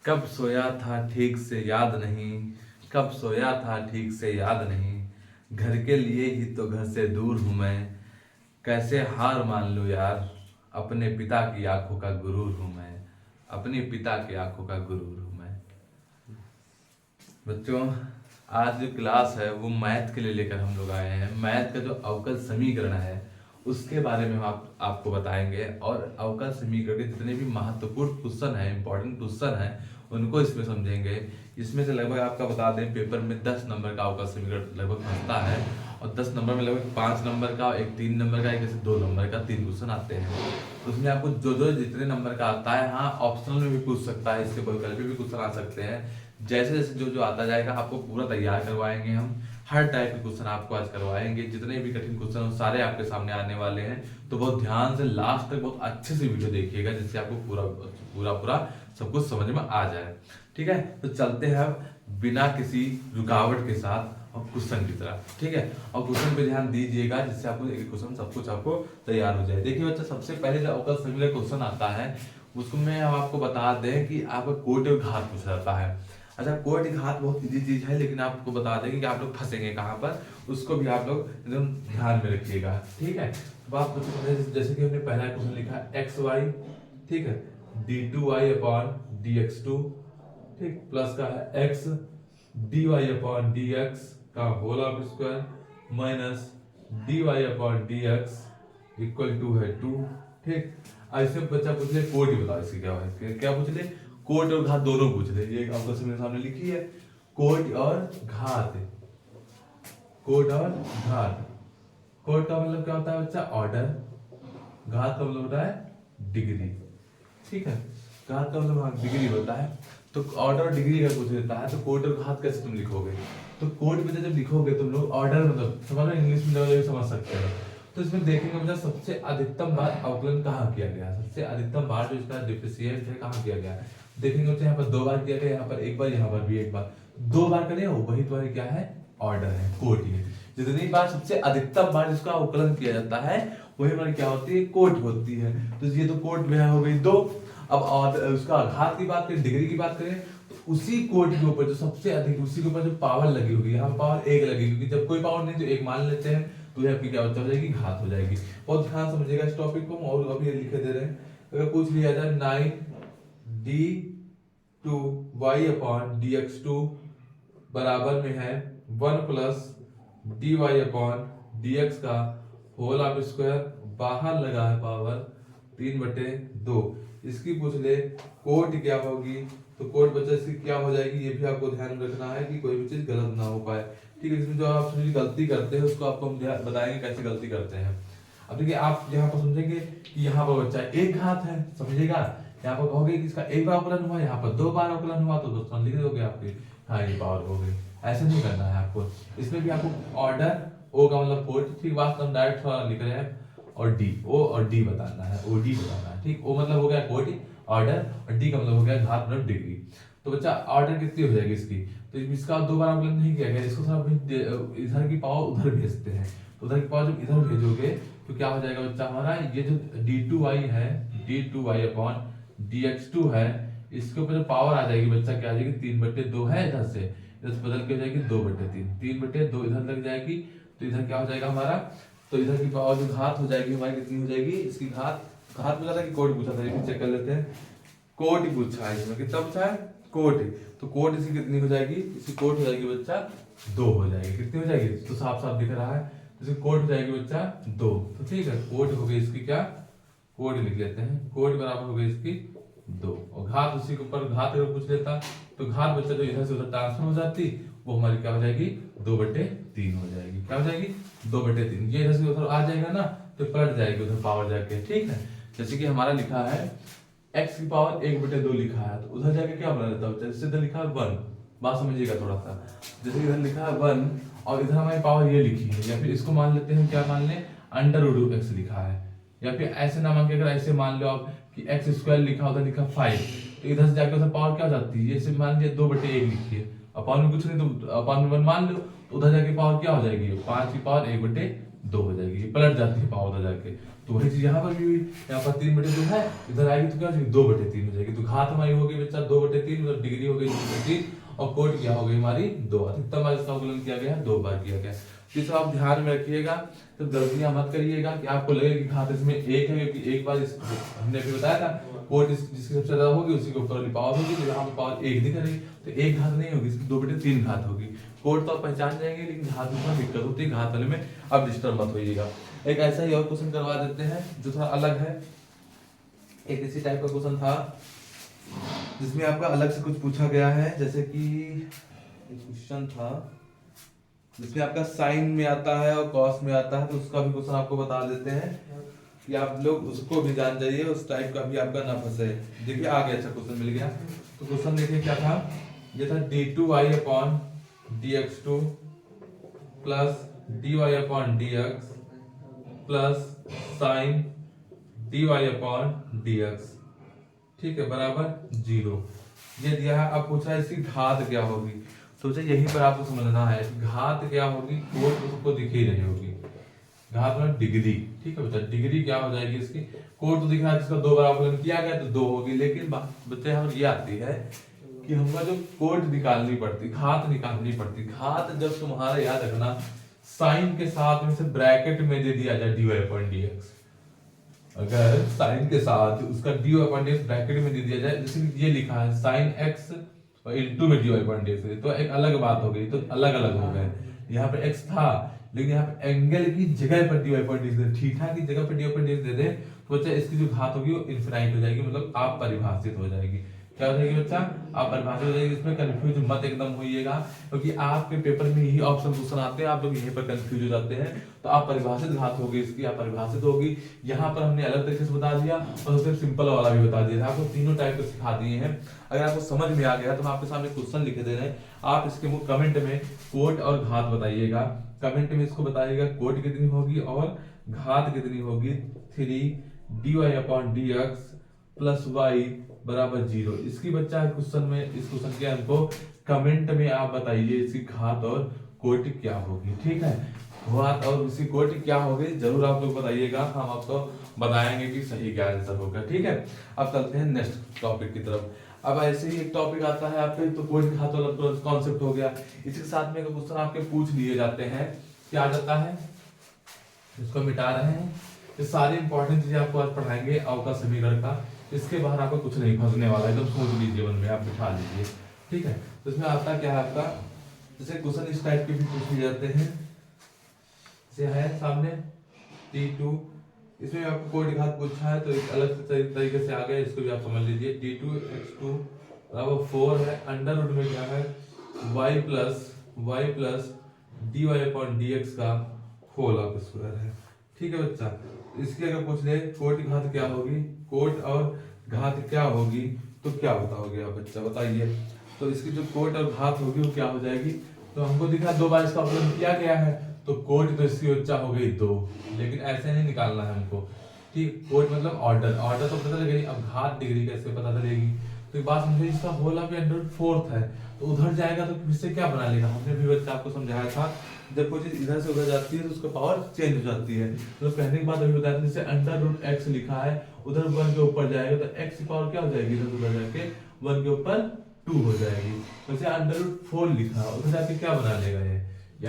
कब सोया था ठीक से याद नहीं, कब सोया था ठीक से याद नहीं। घर के लिए ही तो घर से दूर हूँ मैं, कैसे हार मान लूँ यार। अपने पिता की आंखों का गुरूर हूँ मैं, अपने पिता की आंखों का गुरूर हूँ मैं। बच्चों, आज जो क्लास है वो मैथ के लिए लेकर हम लोग आए हैं। मैथ का जो अवकल समीकरण है उसके बारे में हम आपको बताएंगे, और अवकल समीकरण के जितने भी महत्वपूर्ण क्वेश्चन हैं, इंपॉर्टेंट क्वेश्चन हैं, उनको इसमें समझेंगे। इसमें से लगभग आपका बता दें, पेपर में 10 नंबर का अवकल समीकरण लगभग बनता है, और 10 नंबर में लगभग 5 नंबर का, एक 3 नंबर का, एक ऐसे 2 नंबर का 3 क्वेश्चन आते हैं। तो उसमें आपको जो जो जितने नंबर का आता है, हाँ ऑप्शनल में भी पूछ सकता है, इसके वैकल्पिक भी क्वेश्चन आ सकते हैं। जैसे जैसे जो जो आता जाएगा आपको पूरा तैयार करवाएंगे हम। हर टाइप के क्वेश्चन आपको आज करवाएंगे, जितने भी कठिन क्वेश्चन हो सारे आपके सामने आने वाले हैं। तो बहुत ध्यान से लास्ट तक बहुत अच्छे से वीडियो देखिएगा, जिससे आपको पूरा पूरा पूरा सब कुछ समझ में आ जाए। ठीक है, तो चलते हैं अब बिना किसी रुकावट के साथ और क्वेश्चन की तरफ। ठीक है, और क्वेश्चन पे ध्यान दीजिएगा, जिससे आपको एक क्वेश्चन सब कुछ आपको तैयार हो जाए। देखिए बच्चा, सबसे पहले जो अवकल समीकरण क्वेश्चन आता है उसमें हम आपको बता दें कि आपका कोटि और घात पूछा जाता है। अच्छा, कोटि घात बहुत इजी चीज है, लेकिन आपको बता देंगे कि आप लोग फंसेंगे कहाँ पर, उसको भी आप लोग एकदम ध्यान में रखिएगा। ठीक है, तो आप जैसे कि हमने पहला क्वेश्चन लिखा एक्स वाई, ठीक है, d2y अपॉन dx2, ठीक, प्लस का है x dy अपॉन dx का whole of square minus dy upon dx equal to है 2। ठीक, ऐसे बच्चा पूछ ले कोट ही बताओ इसकी क्या है, क्या पूछ ले, कोट और घात दोनों पूछ ले। ये आपको मेरे सामने लिखी है, कोट और घात, कोट और घात। कोट का मतलब क्या होता है बच्चा, ऑर्डर। घात का मतलब होता है डिग्री। ठीक है, घात का मतलब डिग्री होता है। तो ऑर्डर और डिग्री का पूछ देता है, तो कोट और घात कैसे तुम लिखोगे। तो कोट में जब लिखोगे तुम लोग ऑर्डर मतलब समझ लो, इंग्लिश में भी समझ सकते हो। तो इसमें देखेंगे बच्चा, सबसे अधिकतम बार अवकलन कहाँ किया गया, सबसे अधिकतम बार जो इसका डिफिशिएंट है कहाँ किया गया है। देखेंगे बच्चा, यहाँ पर 2 बार किया गया, यहाँ पर 1 बार, यहाँ पर भी 1 बार, 2 बार करें वही तुम्हारे क्या है, ऑर्डर है, कोट ही है। जितनी बार सबसे अधिकतम बार जिसका अवकलन किया जाता है वही हमारी क्या होती है, कोट होती है। तो ये तो कोट में हो गई 2। अब और उसका घात की बात करें, डिग्री की बात करें, तो उसी कोट के ऊपर जो सबसे अधिक, उसी के ऊपर जो पावर लगी होगी, यहाँ पावर 1 लगी, क्योंकि जब कोई पावर नहीं तो 1 मान लेते हैं, तो ये आपकी क्या हो जाएगी, घात हो जाएगी। बहुत ध्यान समझिएगा इस टॉपिक को, और अभी लिखे दे रहे हैं। अगर पूछ लिया जाए 9d2y अपॉन dx2 बराबर में है 1 प्लस dy अपॉन dx का होल ऑफ स्क्वायर, बाहर लगा है पावर 3/2। इसकी पूछ ले कोट क्या होगी, तो कोट बच्चा इसकी क्या हो जाएगी, ये भी आपको ध्यान में रखना है कि कोई भी चीज गलत ना हो पाए। ठीक है, इसमें जो आप गलती करते हैं उसको आपको हम बताएंगे कैसे गलती करते हैं। अब देखिए, आप यहाँ पर समझेंगे कि यहाँ पर बच्चा एक घात है, समझिएगा। यहाँ पर कहोगे कि इसका 1 बार अवकलन हुआ, यहाँ पर 2 बार अवकलन हुआ, तो दोस्तों लिख दोगे आपके, हाँ ये पावर हो गई। ऐसे नहीं करना है आपको, इसमें भी आपको ऑर्डर, ओ का मतलब कोट, ठीक, वास्तव में डायरेक्ट लिख रहे हैं, और डी, ओ और डी बताना है, ओ डी बताना है। ठीक, ओ मतलब हो गया कोट ऑर्डर, और डी का मतलब हो गया घात मतलब डिग्री। तो बच्चा ऑर्डर कितनी हो जाएगी इसकी, तो इसका 2 बार अवकलन नहीं किया गया, इसको इधर की पावर उधर भेजते हैं। तो उधर की पावर जब इधर भेजोगे तो क्या हो जाएगा बच्चा हमारा, ये जो d2y है, d2y अपॉन dx2 है, इसके ऊपर जो पावर आ जाएगी बच्चा क्या आ जाएगी, 3/2 है, इधर से बदल के हो जाएगी 2/3, 3/2 इधर लग जाएगी, तो इधर क्या हो जाएगा हमारा, तो इधर की पावर जो घात हो जाएगी हमारी कितनी हो जाएगी, इसकी घात पूछा था कि कोट पूछा था, चेक कर लेते हैं। कोट ही पूछा है इसमें, कितना पूछा है, कोट। तो कोट इसकी कितनी हो जाएगी, इसकी कोट हो जाएगी बच्चा 2 हो जाएगी। कितनी हो जाएगी, तो साफ साफ दिख रहा है, इसकी कोट हो जाएगी बच्चा 2। तो ठीक है, कोट हो गई इसकी क्या, कोट लिख लेते हैं, कोट बराबर हो गई इसकी 2, और घात उसी के ऊपर घात अगर पूछ लेता तो घात बच्चा जो इधर से उधर ट्रांसफर हो जाती, वो हमारी क्या हो जाएगी, 2/3 हो जाएगी। क्या हो जाएगी, 2/3। ये इधर से उधर आ जाएगा ना, तो पलट जाएगी उधर पावर जाके। ठीक है, जैसे कि हमारा लिखा है x की पावर 1/2 लिखा है, तो उधर जाके क्या बना देता है, जैसे इधर लिखा है 1, बात समझिएगा थोड़ा सा, जैसे इधर लिखा है 1 और इधर हमारी पावर ये लिखी है, या फिर इसको मान लेते हैं, क्या मान लें, √x लिखा है, या फिर ऐसे ना मान के अगर ऐसे मान लो आप कि x² लिखा, उधर लिखा 5, तो इधर से जाके उधर पावर क्या हो जाती है, जैसे मान लीजिए 2/1 लिखी है, अपॉन में कुछ नहीं, तो अपॉन में 1 मान लो, तो उधर जाके पावर क्या हो जाएगी, 5 की पावर 1/2 2 हो जाएगी, ये पलट जाती है पावर उधर जाके। तो वही चीज यहाँ पर भी हुई, यहाँ पर 3/2 है, इधर आएगी तो क्या हो जाएगी 2/3 हो जाएगी। तो घात हमारी हो गई बच्चा 2/3, मतलब डिग्री हो गई 2/3, और कोट क्या हो गई हमारी 2। अधिकतम बार इसका अवकलन किया गया 2 बार किया गया। तो इसे आप ध्यान में रखिएगा, तो गलतियां मत करिएगा कि आपको लगे कि घात इसमें 1 है, क्योंकि एक बार हमने अभी बताया था कोट जिसकी सबसे ज्यादा होगी उसी के ऊपर वाली पावर होगी, तो यहाँ पर पावर 1 दिख रही, तो 1 घात नहीं होगी, इसकी 2/3 घात होगी। कोट तो आप पहचान जाएंगे, लेकिन घात में दिक्कत होती है, घात वाले में अब डिस्टर्ब मत होइएगा। एक ऐसा ही और क्वेश्चन करवा देते हैं जो थोड़ा अलग है। एक इसी टाइप का क्वेश्चन था जिसमें आपका अलग से कुछ पूछा गया है, जैसे कि एक क्वेश्चन था जिसमें आपका साइन में आता है और कॉस में आता है, तो उसका भी क्वेश्चन आपको बता देते हैं कि आप लोग उसको भी जान जाइए, उस टाइप का भी आपका ना फंसे। देखिए आगे अच्छा क्वेश्चन मिल गया। तो क्वेश्चन देखिए क्या था, ये था d2y/dx2 plus dy/dx plus sign dy/dx, ठीक है, बराबर 0। ये दिया है। अब पूछा है इसकी घात क्या होगी, तो यहीं पर आपको समझना है घात क्या होगी। कोट तो सबको दिख ही रही होगी, घात मतलब डिग्री, ठीक है बच्चा, डिग्री क्या हो जाएगी इसकी। कोट तो दिख रहा है जिसका 2 बार अवकलन किया गया तो 2 होगी, लेकिन बच्चे यहाँ ये आती है कि हमको जो कोट निकालनी पड़ती, घात निकालनी पड़ती। घात जब तुम्हारा याद रखना साइन के साथ में से ब्रैकेट में दे दिया जाए dy/dx, अगर साइन के साथ उसका dy/dx ब्रैकेट में दे दिया जाए, जैसे ये लिखा है sin x और इनटू में dy/dx, तो एक अलग बात हो गई, तो अलग अलग हो गए। यहाँ पे x था, लेकिन यहाँ पे एंगल की जगह पर dy/dx दे, थीटा की जगह पर dy/dx दे दे, तो बच्चा इसकी जो घात होगी वो इनफिनाइट हो जाएगी, मतलब आप परिभाषित हो जाएगी। क्या हो जाएगी बच्चा, आप परिभाषित हो जाएगी। इसमें कंफ्यूज मत एकदम होइएगा, क्योंकि आपके पेपर में यही ऑप्शन क्वेश्चन आते हैं, आप लोग यहीं पर कंफ्यूज हो जाते हैं। तो आप परिभाषित घात होगी इसकी, आप परिभाषित होगी। यहाँ पर हमने अलग तरीके से बता दिया और फिर सिंपल वाला भी बता दिया, आपको तीनों टाइप के सिखा दिए हैं। अगर आपको समझ में आ गया तो हम आपके सामने क्वेश्चन लिखे दे रहे हैं, आप इसके कमेंट में कोट और घात बताइएगा। कमेंट में इसको बताइएगा कोट कितनी होगी और घात कितनी होगी। 3 dy/dx प्लस y बराबर 0। इसकी बच्चा क्वेश्चन में, इस क्वेश्चन के हमको कमेंट में आप बताइए इसकी घात और कोटि क्या होगी, ठीक है। घात और इसकी कोटि क्या होगी जरूर आप लोग बताइएगा, हम आपको बताएंगे कि सही क्या आंसर होगा, ठीक है। अब चलते हैं नेक्स्ट टॉपिक की तरफ। अब ऐसे ही एक टॉपिक आता है आपके, तो कोटि घात वाला कॉन्सेप्ट हो गया। इसके साथ में क्वेश्चन आपके पूछ लिए जाते हैं, क्या आ जाता है, इसको मिटा रहे हैं। ये सारी इंपॉर्टेंट चीजें आपको आज पढ़ाएंगे अवकल समीकरण का, इसके बाहर आपको कुछ नहीं फंसने वाला है, एकदम सोच लीजिए मन में, आप बिठा लीजिए, ठीक है। तो इसमें आता क्या है आपका, जैसे क्वेश्चन इस टाइप के भी पूछ लिए जाते हैं, जैसे है सामने t2, इसमें आपको कोटि घात पूछा है तो एक अलग से तरीके से आ गया, इसको भी आप समझ लीजिए। d2x2 बराबर 4 है, अंडर रूट में क्या है y प्लस dy/dx का होल ऑफ स्क्वायर है, ठीक है बच्चा। इसकी अगर पूछ ले कोटि घात क्या होगी, कोट और घात क्या होगी, तो क्या बताओगे आप बच्चा, बताइए। तो इसकी जो कोट और घात होगी वो क्या हो जाएगी, तो हमको दिखा 2 बार इसका अवकलन किया गया है, तो कोट तो इसकी बच्चा हो गई 2, लेकिन ऐसे नहीं निकालना है हमको, ठीक। कोट मतलब ऑर्डर तो पता लगेगी, अब घात डिग्री कैसे पता चलेगी। तो एक बात समझिए, इसका होल ऑफ √4 है, तो उधर जाएगा तो फिर से क्या बना लेगा, हमने भी बच्चा आपको समझाया था, जब कोई चीज इधर से उधर जाती है तो उसका पावर चेंज हो जाती है। तो कहने के बाद अभी बताया था, जैसे √x लिखा है, उधर 1 के ऊपर जाएगा तो x की पावर क्या हो जाएगी, इधर उधर जाके 1 के ऊपर 2 हो जाएगी। वैसे √4 लिखा है, उधर जाके क्या बना लेगा, ये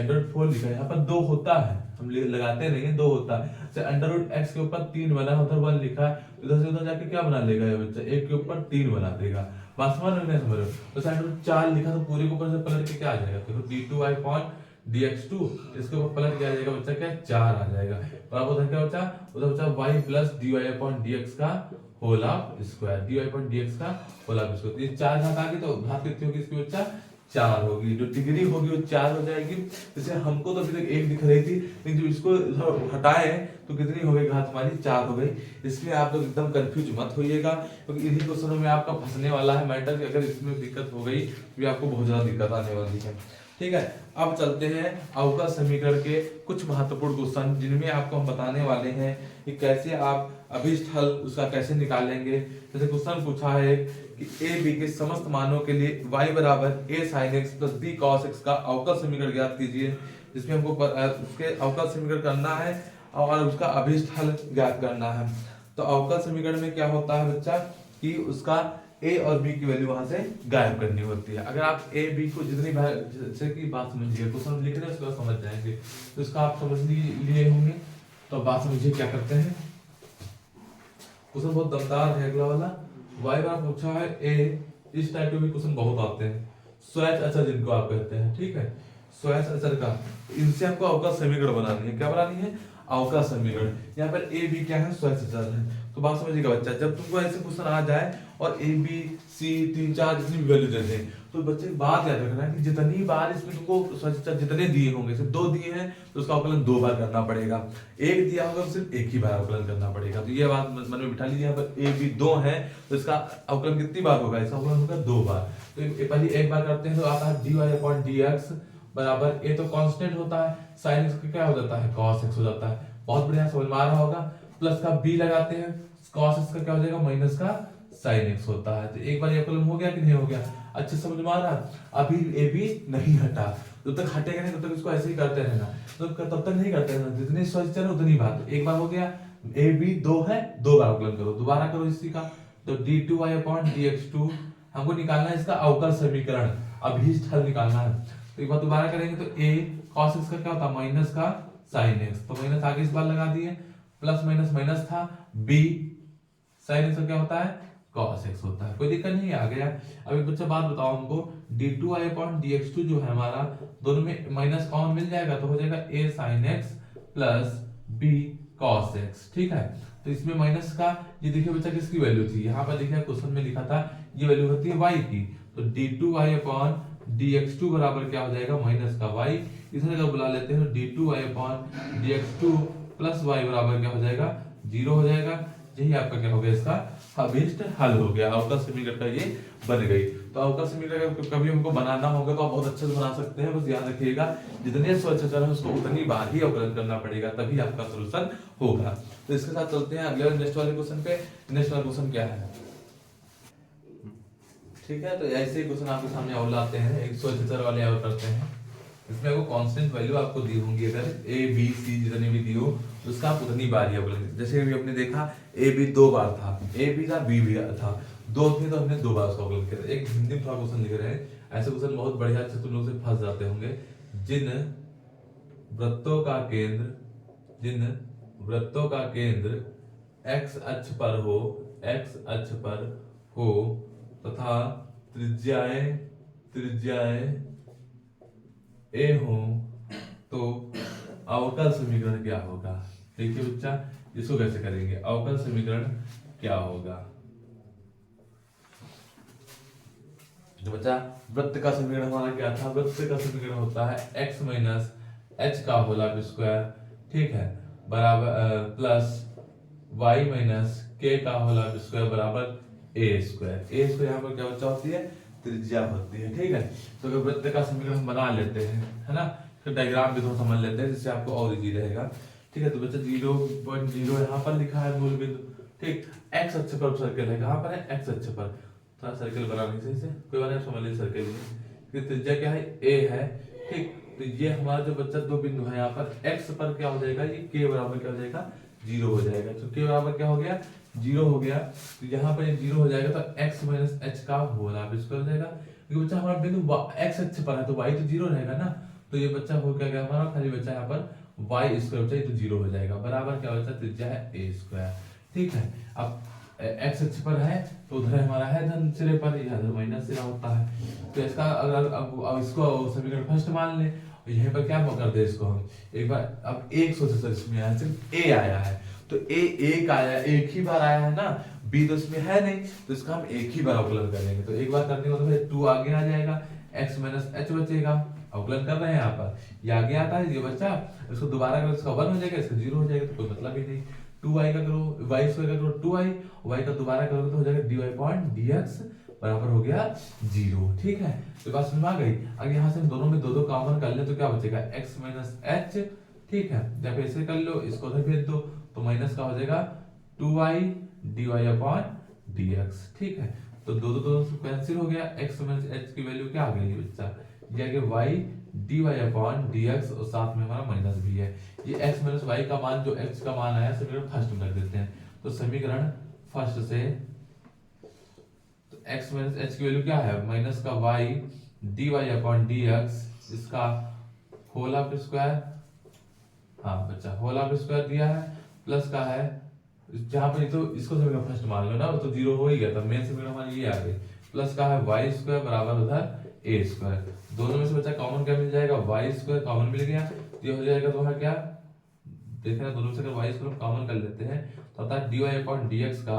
√4 लिखा है, यहाँ पर 2 होता है, हम लगाते नहीं है, 2 होता है। जैसे √x के ऊपर 3 बना, उधर 1 लिखा है, इधर से उधर जाके क्या बना लेगा ये बच्चा, 1 के ऊपर 3 बना देगा। बात समझ में नहीं समझ रहे हो। तो √4 लिखा तो पूरे के ऊपर से पलट के क्या आ जाएगा, देखो d2y/dx2, इसके ऊपर पलट क्या आ जाएगा बच्चा, क्या 4 आ जाएगा। और अब उधर क्या बचा, उधर बचा y प्लस dy/dx का होल ऑफ स्क्वायर, dy/dx का होल ऑफ स्क्वायर। ये 4 घात आ गई, तो घात कितनी होगी इसकी बच्चा, 4 होगी। जो डिग्री होगी वो 4 हो जाएगी। जैसे हमको तो अभी तक 1 दिख रही थी, लेकिन जब इसको हटाए तो कितनी हो गई घात हमारी, 4 हो गई। इसलिए आप लोग एकदम कंफ्यूज मत होइएगा, क्योंकि इन्हीं क्वेश्चनों में आपका फंसने वाला है मैटर, कि अगर इसमें दिक्कत हो गई तो आपको बहुत ज्यादा दिक्कत आने वाली है, ठीक है। अब चलते हैं अवकल समीकरण के कुछ महत्वपूर्ण क्वेश्चन, जिनमें आपको हम बताने वाले हैं कि कैसे आप अभिष्ट हल उसका कैसे निकालेंगे। जैसे क्वेश्चन पूछा है कि a b के समस्त मानों के लिए y बराबर a sin x plus b cos x का अवकल समीकरण ज्ञात कीजिए। जिसमें हमको उसके अवकल समीकरण करना है और उसका अभीष्ट हल ज्ञात करना है। तो अवकल समीकरण में क्या होता है बच्चा कि उसका ए और बी की वैल्यू वहां से गायब करनी होती है। अगर आप ए बी को जितनी बार जैसे कि बात समझिए, क्वेश्चन लिख रहे हैं उसके बाद समझ जाएंगे, तो इसका आप समझ लिए होंगे। तो बात समझिए क्या करते हैं, क्वेश्चन बहुत दमदार है अगला वाला। वाई बार पूछा है ए, इस टाइप के भी क्वेश्चन बहुत आते हैं। स्वैच अचर जिनको आप कहते हैं, ठीक है, स्वैच अचर का, इनसे आपको अवकल समीकरण बनानी है। क्या बनानी है? अवकल समीकरण। यहाँ पर ए बी क्या है? स्वैच अचर है। तो बात समझिएगा बच्चा, जब तुमको ऐसे क्वेश्चन आ जाए और ए बी सी 3 4 जितनी भी वैल्यू दे दें, तो बच्चे बात याद रखना है कि जितनी बार इसमें तुमको स्वैच अचर जितने दिए होंगे, सिर्फ 2 दिए हैं तो उसका अवकलन 2 बार करना पड़ेगा। एक दिया होगा तो सिर्फ एक ही बार अवकलन करना पड़ेगा। तो ये बात मन में बिठा लीजिए। यहाँ पर ए बी 2 है तो इसका अवकलन कितनी बार होगा? इसका अवकलन होगा 2 बार। तो पहले एक बार करते हैं तो आता है dy/dx बराबर, ए तो कांस्टेंट होता है, sin x का क्या हो जाता है? cos x हो जाता है। बहुत बढ़िया, समझ में आ रहा होगा। प्लस का b लगाते हैं, cos x का क्या हो जाएगा? माइनस का sin x होता है। तो एक बार ये कॉलम हो गया कि नहीं हो गया? अच्छे समझ में आ रहा है। अभी ए बी नहीं हटा, जब तक हटेगा नहीं तब तक इसको ऐसे ही करते रहना, तो तब तक नहीं करते रहना, जितनी सोच चले उतनी बात। एक बार हो गया, ए बी 2 है, 2 बार अवकलन करो, दोबारा करो इसी का। तो d2y/dx2 हमको निकालना है इसका अवकल समीकरण, अभीष्ट हल निकालना है। तो एक बार दोबारा करेंगे तो a cos x का क्या होता है? माइनस का sin x, तो माइनस आगे इस बार लगा दिए, प्लस माइनस माइनस था, b sin x का क्या होता है? cos x होता है। कोई दिक्कत नहीं है, आ गया। अब एक बच्चा बात बताओ हमको, d2y/dx2 जो है हमारा, दोनों में माइनस कॉमन मिल जाएगा तो हो जाएगा a sin x plus b cos x, ठीक है। तो इसमें माइनस का, ये देखिए बच्चा किसकी वैल्यू थी? यहाँ पर देखिए क्वेश्चन में लिखा था ये वैल्यू होती है y की, तो d2y/dx2 बराबर क्या हो जाएगा? माइनस का y। इसे अगर बुला लेते हैं तो d2y/dx2 प्लस y बराबर क्या हो जाएगा? 0 हो जाएगा। यही आपका क्या हो गया? इसका अभीष्ट हल हो गया, अवकल समीकरण का ये बन गई। तो अवकल समीकरण कभी हमको बनाना होगा तो आप बहुत अच्छे से बना सकते हैं। बस याद रखिएगा जितने स्वच्छ चर है उसको उतनी बार ही अवकलन करना पड़ेगा, तभी आपका सॉल्यूशन होगा। तो इसके साथ चलते हैं अगले नेक्स्ट वाले क्वेश्चन पे। नेक्स्ट वाला क्वेश्चन क्या है? ठीक है, तो ऐसे ही क्वेश्चन आपके सामने और लाते हैं, एक स्वच्छ चर वाले और करते हैं। इसमें आपको कांस्टेंट वैल्यू आपको दी होंगी, अगर ए बी सी जितने भी दी हो तो उसका आप उतनी बार ही अवकलन। जैसे अभी हमने देखा ए बी 2 बार था, ए भी था बी भी था, 2 थे तो हमने 2 बार उसका अवकलन किया। एक हिंदी में थोड़ा क्वेश्चन लिख रहे हैं, ऐसे क्वेश्चन बहुत बढ़िया से तुम लोग से फंस जाते होंगे। जिन वृत्तों का केंद्र x अक्ष पर हो तथा त्रिज्याएं ए हो तो अवकल समीकरण क्या होगा? देखिए बच्चा, इसको कैसे करेंगे? अवकल समीकरण क्या होगा? तो बच्चा, वृत्त का समीकरण हमारा क्या था? वृत्त का समीकरण होता है x माइनस h का होल स्क्वायर, ठीक है, बराबर प्लस y माइनस k का होल स्क्वायर बराबर a स्क्वायर। यहाँ पर क्या बच्चा होती है? त्रिज्या होती है, ठीक है। तो अगर वृत्त का समीकरण हम बना लेते हैं, है ना, फिर डायग्राम भी थोड़ा समझ लेते हैं जिससे आपको और इजी रहेगा, ठीक है। तो बच्चा 0.0 यहाँ पर लिखा है मूल बिंदु, ठीक। x अक्ष पर सर्कल है, कहाँ पर है? x अक्ष पर। थोड़ा सर्कल बनाने से कोई बात नहीं, समझ लीजिए सर्कल में त्रिज्या क्या है? a है, ठीक। तो ये हमारा जो बच्चा 2 बिंदु है, यहाँ पर x पर क्या हो जाएगा? ये k बराबर क्या हो जाएगा? 0 हो जाएगा। तो k बराबर क्या हो गया? 0 हो गया। तो यहाँ पर 0 हो जाएगा तो x माइनस h का होल स्क्वायर हो जाएगा, क्योंकि बच्चा हमारा बिंदु x अक्ष पर है तो y तो 0 रहेगा ना। तो ये बच्चा हो क्या गया हमारा? खाली बच्चा यहाँ पर y स्क्वायर बच्चा, ये तो 0 हो जाएगा, बराबर क्या बच्चा? त्रिज्या है a स्क्वायर, ठीक है। अब x अक्ष पर है तो उधर हमारा है धन सिरे पर, इधर माइनस सिरा होता है। तो इसका अगर अब इसको समीकरण फर्स्ट मान ले, यहीं पर क्या कर दे इसको हम एक बार। अब एक सोचो इसमें आया, सिर्फ a आया है तो a एक आया, एक ही बार आया है ना, b तो इसमें है नहीं, तो इसका हम एक ही बार अवकलन करेंगे। तो एक बार करने के बाद 2 आगे आ जाएगा, x माइनस h बचेगा, अवकलन कर रहे हैं यहाँ पर, ये आगे आता है ये बच्चा, इसको दोबारा करो, इसका 1 हो जाएगा, इसका 0 हो जाएगा, तो कोई मतलब ही नहीं। 2y का करो, y स्क्वायर का करो 2y, y का दोबारा करोगे तो हो जाएगा dy/dx बराबर हो गया 0, ठीक है। तो बात समझ में आ गई। अगर यहाँ से हम दोनों में 2 कॉमन कर ले तो क्या बचेगा? x माइनस h, ठीक है। जब ऐसे कर लो, इसको उधर भेज दो तो माइनस का हो जाएगा 2y dy/dx, ठीक है। तो 2 से कैंसिल हो गया, x माइनस h की वैल्यू क्या आ गई बच्चा? ये आगे y d y upon d x और साथ में हमारा माइनस भी है। ये एक्स माइनस वाई का मान जो एक्स का मान आया समीकरण फर्स्ट में रख देते हैं। तो समीकरण फर्स्ट से तो एक्स माइनस एच की वैल्यू क्या है माइनस का y d y upon d x, इसका होल ऑफ स्क्वायर, हाँ बच्चा होल ऑफ स्क्वायर दिया है, प्लस का है जहां पे तो इसको समीकरण फर्स्ट मान लो ना, तो जीरो हो ही गया था, मेन समीकरण हमारी ये आ गई, प्लस का है वाई स्क्वायर बराबर उधर ए स्क्वायर। दोनों में से बच्चा कॉमन क्या मिल जाएगा, वाई स्क्वायर कॉमन मिल गया, तो ये हो जाएगा तुम्हारा क्या, देखना दोनों में से अगर वाई स्क्वायर कॉमन कर लेते हैं तो आता है d y upon d x का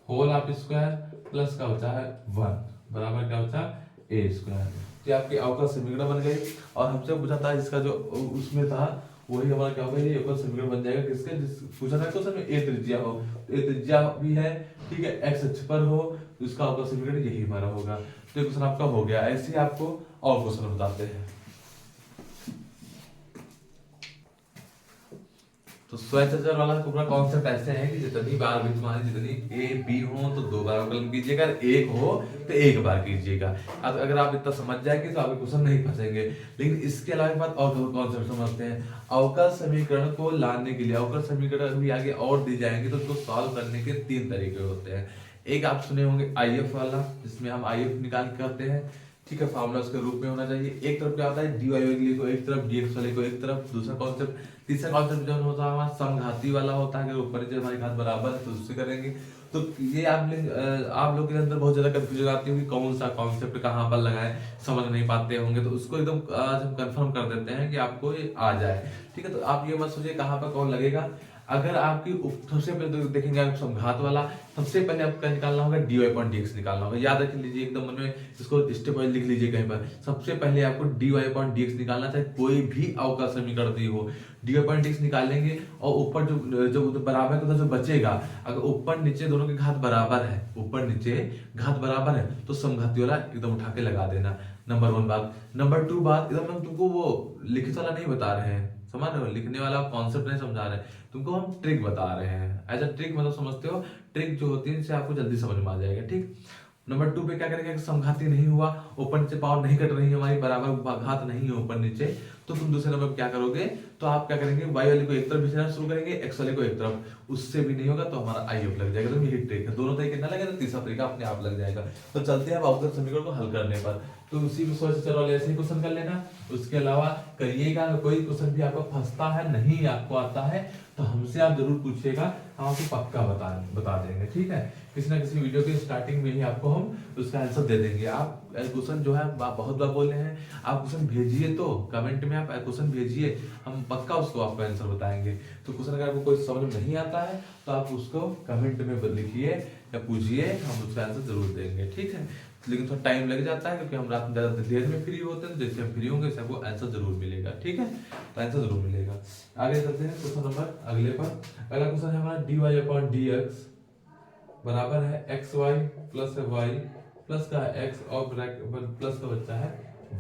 होल ऑफ स्क्वायर प्लस का बचा है 1 बराबर क्या बचा ए स्क्वायर। तो आपकी अवकल समीकरण बन गई। और हमसे पूछा था इसका जो उसमें था वही हमारा क्या होगा, ये अवकल समीकरण बन जाएगा किसके, पूछा था क्वेश्चन में ए त्रिज्या हो, ए त्रिज्या भी है, ठीक है, एक्स अक्ष पर हो, तो इसका अवकल समीकरण यही हमारा होगा। तो ये क्वेश्चन आपका हो गया। ऐसे ही आपको और क्वेश्चन बताते हैं। तो स्वयंचालित वाला पूरा कॉन्सेप्ट ऐसे है कि जितनी बार भी तुम्हारी जितनी ए बी हो तो 2 बार अवकलन कीजिएगा, एक हो तो 1 बार कीजिएगा। अब अगर आप इतना समझ जाएंगे तो आपके क्वेश्चन नहीं फंसेंगे। लेकिन इसके अलावा बात और कॉन्सेप्ट समझते हैं। अवकल समीकरण को लाने के लिए अवकल समीकरण भी आगे और दी जाएंगे तो उसको सॉल्व करने के 3 तरीके होते हैं। एक आप सुने होंगे आईएफ वाला, जिसमें हम आईएफ निकाल के करते हैं, ठीक है, फार्मूला उसके रूप में होना चाहिए। एक तरफ क्या होता है डी वाई वाले को एक तरफ, डीएक्स वाले को एक तरफ, दूसरा कॉन्सेप्ट, तीसरा कॉन्सेप्ट जो होता है हमारा समघाती वाला होता है, अगर ऊपर नीचे हमारी घात बराबर है तो उससे करेंगे। तो ये आप लोग के अंदर बहुत ज्यादा कंफ्यूजन आती होगी कौन सा कॉन्सेप्ट कहाँ पर लगाएं, समझ नहीं पाते होंगे, तो उसको एकदम आज हम कंफर्म कर देते हैं कि आपको ये आ जाए, ठीक है। तो आप ये मत सोचिए कहाँ पर कौन लगेगा। अगर आपकी सबसे पहले तो देखेंगे आप समघात वाला, सबसे पहले आपका निकालना होगा d y upon d x निकालना होगा। याद रख लीजिए एकदम मन में, इसको स्टेप वाइज लिख लीजिए कहीं पर। सबसे पहले आपको d y upon d x निकालना, चाहे कोई भी अवकल समीकरण दी हो, d y upon d x निकालेंगे। और ऊपर जो बराबर का जो बचेगा, अगर ऊपर नीचे दोनों की घात बराबर है, ऊपर नीचे घात बराबर है तो समघाती वाला एकदम उठा के लगा देना। नंबर 1 बात। नंबर 2 बात, एकदम हम तुमको वो लिखित वाला नहीं बता रहे हैं, समझ रहे हो, लिखने वाला कॉन्सेप्ट नहीं समझा रहे, तुमको हम ट्रिक बता रहे हैं। एज अ ट्रिक मतलब समझते हो, ट्रिक जो होती है इससे आपको जल्दी समझ में आ जाएगा, ठीक। नंबर 2 पे क्या करेंगे, समघाती नहीं हुआ, ऊपर नीचे पावर नहीं कट रही है हमारी, बराबर घात नहीं है ऊपर नीचे, तो तुम दूसरे नंबर क्या करोगे, तो आप क्या करेंगे वाई वाले को एक तरफ खींचना शुरू करेंगे, एक्स वाले को एक तरफ, उससे भी नहीं होगा तो हमारा आई एफ लग जाएगा। तो यही ट्रिक है, दोनों तरीके ना लगे तो तीसरा तरीका अपने आप लग जाएगा। तो चलते हैं अब अवकल समीकरण को हल करने पर। तो उसी में सोच चलो ऐसे ही क्वेश्चन कर लेना, उसके अलावा करिएगा, कोई क्वेश्चन भी आपको फंसता है नहीं आपको आता है तो हमसे आप जरूर पूछिएगा, हम आपको पक्का बता देंगे, ठीक है। किसी ना किसी वीडियो के स्टार्टिंग में ही आपको हम उसका आंसर दे देंगे। आप क्वेश्चन जो है बहुत बार बोल रहे हैं, आप क्वेश्चन भेजिए, तो कमेंट में आप क्वेश्चन भेजिए, हम पक्का उसको आपको आंसर बताएंगे। तो क्वेश्चन अगर आपको कोई समझ में नहीं आता है तो आप उसको कमेंट में लिखिए या पूछिए, हम उसका आंसर जरूर देंगे, ठीक है। लेकिन थोड़ा टाइम लग जाता है क्योंकि हम रात में ज्यादा देर में फ्री होते हैं, तो जैसे हम फ्री होंगे वैसे आपको आंसर जरूर मिलेगा, ठीक है। तो आंसर जरूर मिलेगा। आगे चलते हैं क्वेश्चन नंबर अगले पर। अगला क्वेश्चन है हमारा d y upon d x बराबर है एक्स वाई प्लस है वाई प्लस का है एक्स और प्लस का बच्चा है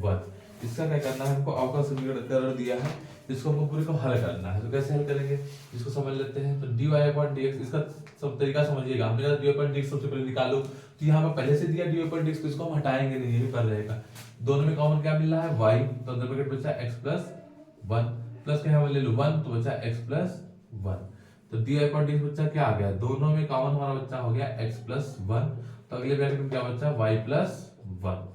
1। इसका क्या करना है, हमको अवकल समीकरण दिया है, इसको हमको पूरे को हल करना है। तो कैसे हल करेंगे इसको समझ लेते हैं। तो d y upon d x, इसका सब तरीका समझिएगा। हमने कहा d y upon d x सबसे पहले निकालो, तो यहाँ पर पहले से दिया d y upon d x, इसको हम हटाएंगे नहीं, यही पर रहेगा। दोनों में कॉमन क्या मिल रहा है वाई, तो अंदर ब्रैकेट बचा एक्स प्लस 1 प्लस का यहाँ ले लो 1 तो बचा एक्स प्लस 1। तो d y upon d x बच्चा क्या आ गया, दोनों में कॉमन हमारा बच्चा हो गया एक्स प्लस 1। तो अगले ब्रैकेट में क्या बचा वाई प्लस 1।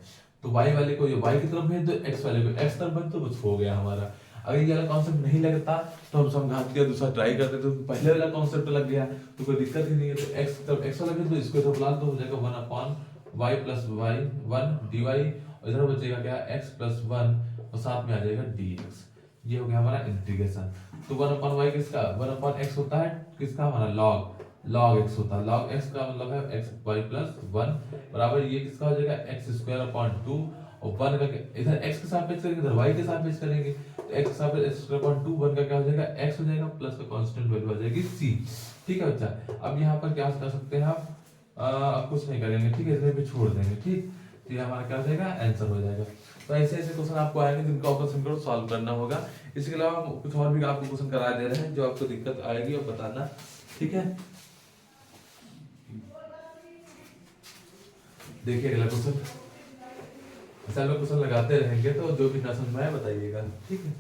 तो y वाले को ये y की तरफ भेज दो, x वाले को x तरफ भेज दो, बस हो गया हमारा। अगर ये वाला कॉन्सेप्ट नहीं लगता तो हम समझाते के दूसरा ट्राई करते, तो पहले वाला कॉन्सेप्ट लग गया तो कोई दिक्कत ही नहीं है। तो x तरफ x वाला भेज दो, इसको इधर बुला दो, हो जाएगा 1 upon y plus y 1 dy, और इधर बचेगा क्या x प्लस 1 और साथ में आ जाएगा dx। ये हो गया हमारा इंटीग्रेशन। तो 1 अपॉन y किसका, 1 अपॉन x होता है किसका, हमारा log x होता है। log x का मतलब है x y प्लस 1 बराबर ये किसका हो जाएगा x स्क्वायर अपॉन 2 और 1 का इधर x के सापेक्ष करेंगे, इधर y के सापेक्ष करेंगे, तो x के सापेक्ष x स्क्वायर अपॉन 2 1 का क्या हो जाएगा x हो जाएगा, प्लस का कांस्टेंट वैल्यू हो जाएगी c, ठीक है बच्चा। अब यहाँ पर क्या कर सकते हैं आप, अब कुछ नहीं करेंगे, ठीक है, इधर भी छोड़ देंगे, ठीक। तो ये हमारा क्या हो जाएगा, आंसर हो जाएगा। तो ऐसे ऐसे क्वेश्चन आपको आएंगे जिनका अवकल समीकरण सॉल्व करना होगा। इसके अलावा हम कुछ और भी आपको क्वेश्चन करा दे रहे हैं, जो आपको दिक्कत आएगी और बताना, ठीक है। देखिए अगला क्वेश्चन, ऐसा लोग क्वेश्चन लगाते रहेंगे तो जो भी ना समझ में आए बताइएगा, ठीक है।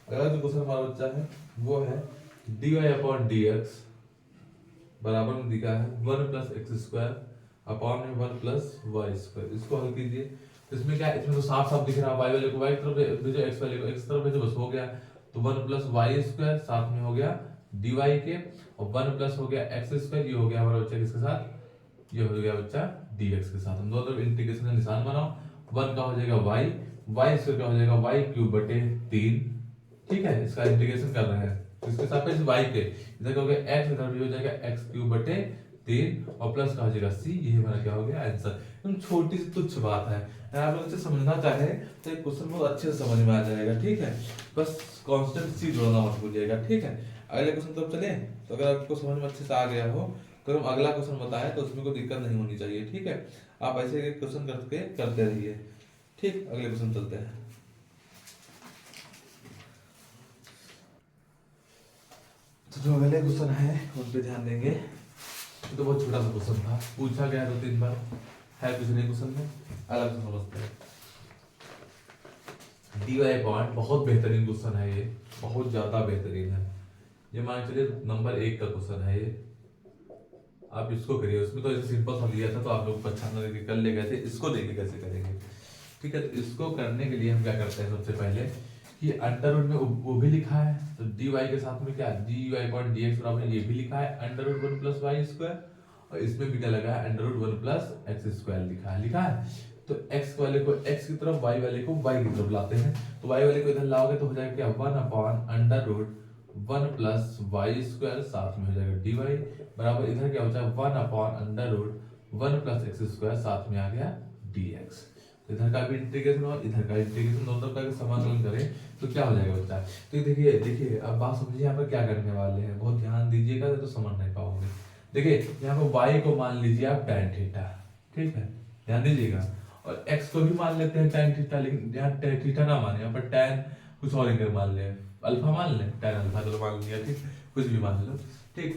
अगला जो क्वेश्चन हमारा बच्चा है वो है dy/dx बराबर में दिखा है 1 + x² अपॉन में 1 + y²। इसको हल कीजिए। तो इसमें क्या है, इसमें तो साफ साफ दिख रहा है, y वाले को y की तरफ भेजो, x वाले को x तरफ भेजो, बस हो गया। तो 1 + y² साथ में हो गया dy के, और 1 प्लस हो गया x², ये हो गया हमारा बच्चा किसके साथ, ये हो गया बच्चा dx के साथ। हम दोनों तरफ इंटीग्रेशन का निशान बनाओ। 1 का हो जाएगा y² का हो जाएगा y³/3, ठीक है। इसका इंटीग्रेशन कर रहे हैं इसके सापेक्ष y के, इधर का हो गया x, इधर भी हो जाएगा x³/3 और प्लस का हो जाएगा c। ये हमारा क्या हो गया आंसर। एकदम छोटी सी तुच्छ बात है, अगर आप लोग इसे समझना चाहे तो ये क्वेश्चन बहुत अच्छे से समझ में आ जाएगा, ठीक है। बस कांस्टेंट c जोड़ना मत भूलिएगा, ठीक है। अगले क्वेश्चन तरफ चले। तो अगर आपको समझ में अच्छे से आ गया हो तो हम अगला क्वेश्चन बताएं तो उसमें कोई दिक्कत नहीं होनी चाहिए, ठीक है। आप ऐसे क्वेश्चन करते रहिए, ठीक। अगले क्वेश्चन चलते हैं। तो जो अगले क्वेश्चन है उन पे ध्यान देंगे। तो बहुत छोटा सा क्वेश्चन था, पूछा गया 2-3 बार, है कुछ नहीं क्वेश्चन में, अलग से समझते हैं। dy/, बहुत बेहतरीन क्वेश्चन है ये, बहुत ज्यादा बेहतरीन है ये। मान चलिए नंबर 1 का क्वेश्चन है ये, आप इसको करिए। उसमें तो ऐसे सिंपल सा दिया था तो आप लोग पहचान करके कर ले गए थे, इसको देखिए कैसे करेंगे, ठीक है। तो इसको करने के लिए हम क्या करते हैं, सबसे पहले कि अंडर रूट में वो भी लिखा है, तो dy के साथ में क्या dy/dx बराबर ये भी लिखा है √1 + y², और इसमें भी क्या लगा है √1 + x² लिखा है। तो x वाले को x की तरफ, y वाले को y की तरफ लाते हैं। तो y वाले को इधर लाओगे तो हो जाएगा क्या 1/√1 + y², साथ में हो जाएगा dy बराबर इधर क्या होता है 1/√1 + x², साथ में आ गया dx। इधर का भी इंटीग्रेशन और इधर का इंटीग्रेशन, दोनों तरफ का समाकलन करें तो क्या हो जाएगा बच्चा। तो देखिए अब बात समझिए, यहाँ पर क्या करने वाले हैं, बहुत ध्यान दीजिएगा तो समझ नहीं पाओगे। देखिए यहाँ पर y को मान लीजिए आप tan थीटा, ठीक है, ध्यान दीजिएगा। और x को भी मान लेते हैं tan थीटा, लेकिन यहाँ tan थीटा ना माने, यहाँ पर tan कुछ और एंगल मान ले, अल्फा मान ले, tan अल्फा चलो मान लिया, ठीक, कुछ भी मान लो, ठीक।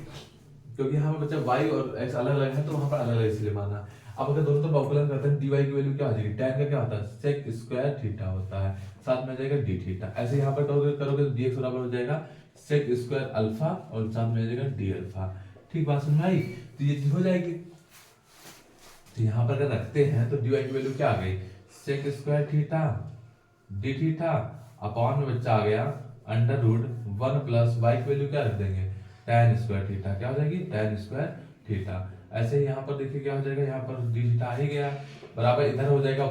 क्योंकि यहाँ पर बच्चा y और x अलग अलग है तो वहाँ पर अलग अलग इसलिए माना। अब अगर दोनों तरफ अवकलन करते हैं dy की वैल्यू क्या हो जाएगी, tan का क्या होता है sec² होता है, साथ में आ जाएगा d थीटा। ऐसे यहाँ पर करोगे तो dx बराबर हो जाएगा sec² अल्फा और साथ में आ जाएगा d अल्फा, ठीक। बात समझ में आई, तो ये चीज हो जाएगी। तो यहाँ पर अगर रखते हैं तो dy की वैल्यू क्या आ गई sec² theta d theta upon में बच्चा आ गया √1 + y की वैल्यू क्या रख देंगे tan² थीटा, क्या हो जाएगी tan² थीटा। ऐसे ही यहाँ पर देखिए क्या हो जाएगा, यहाँ पर d थीटा आ ही गया बराबर इधर हो जाएगा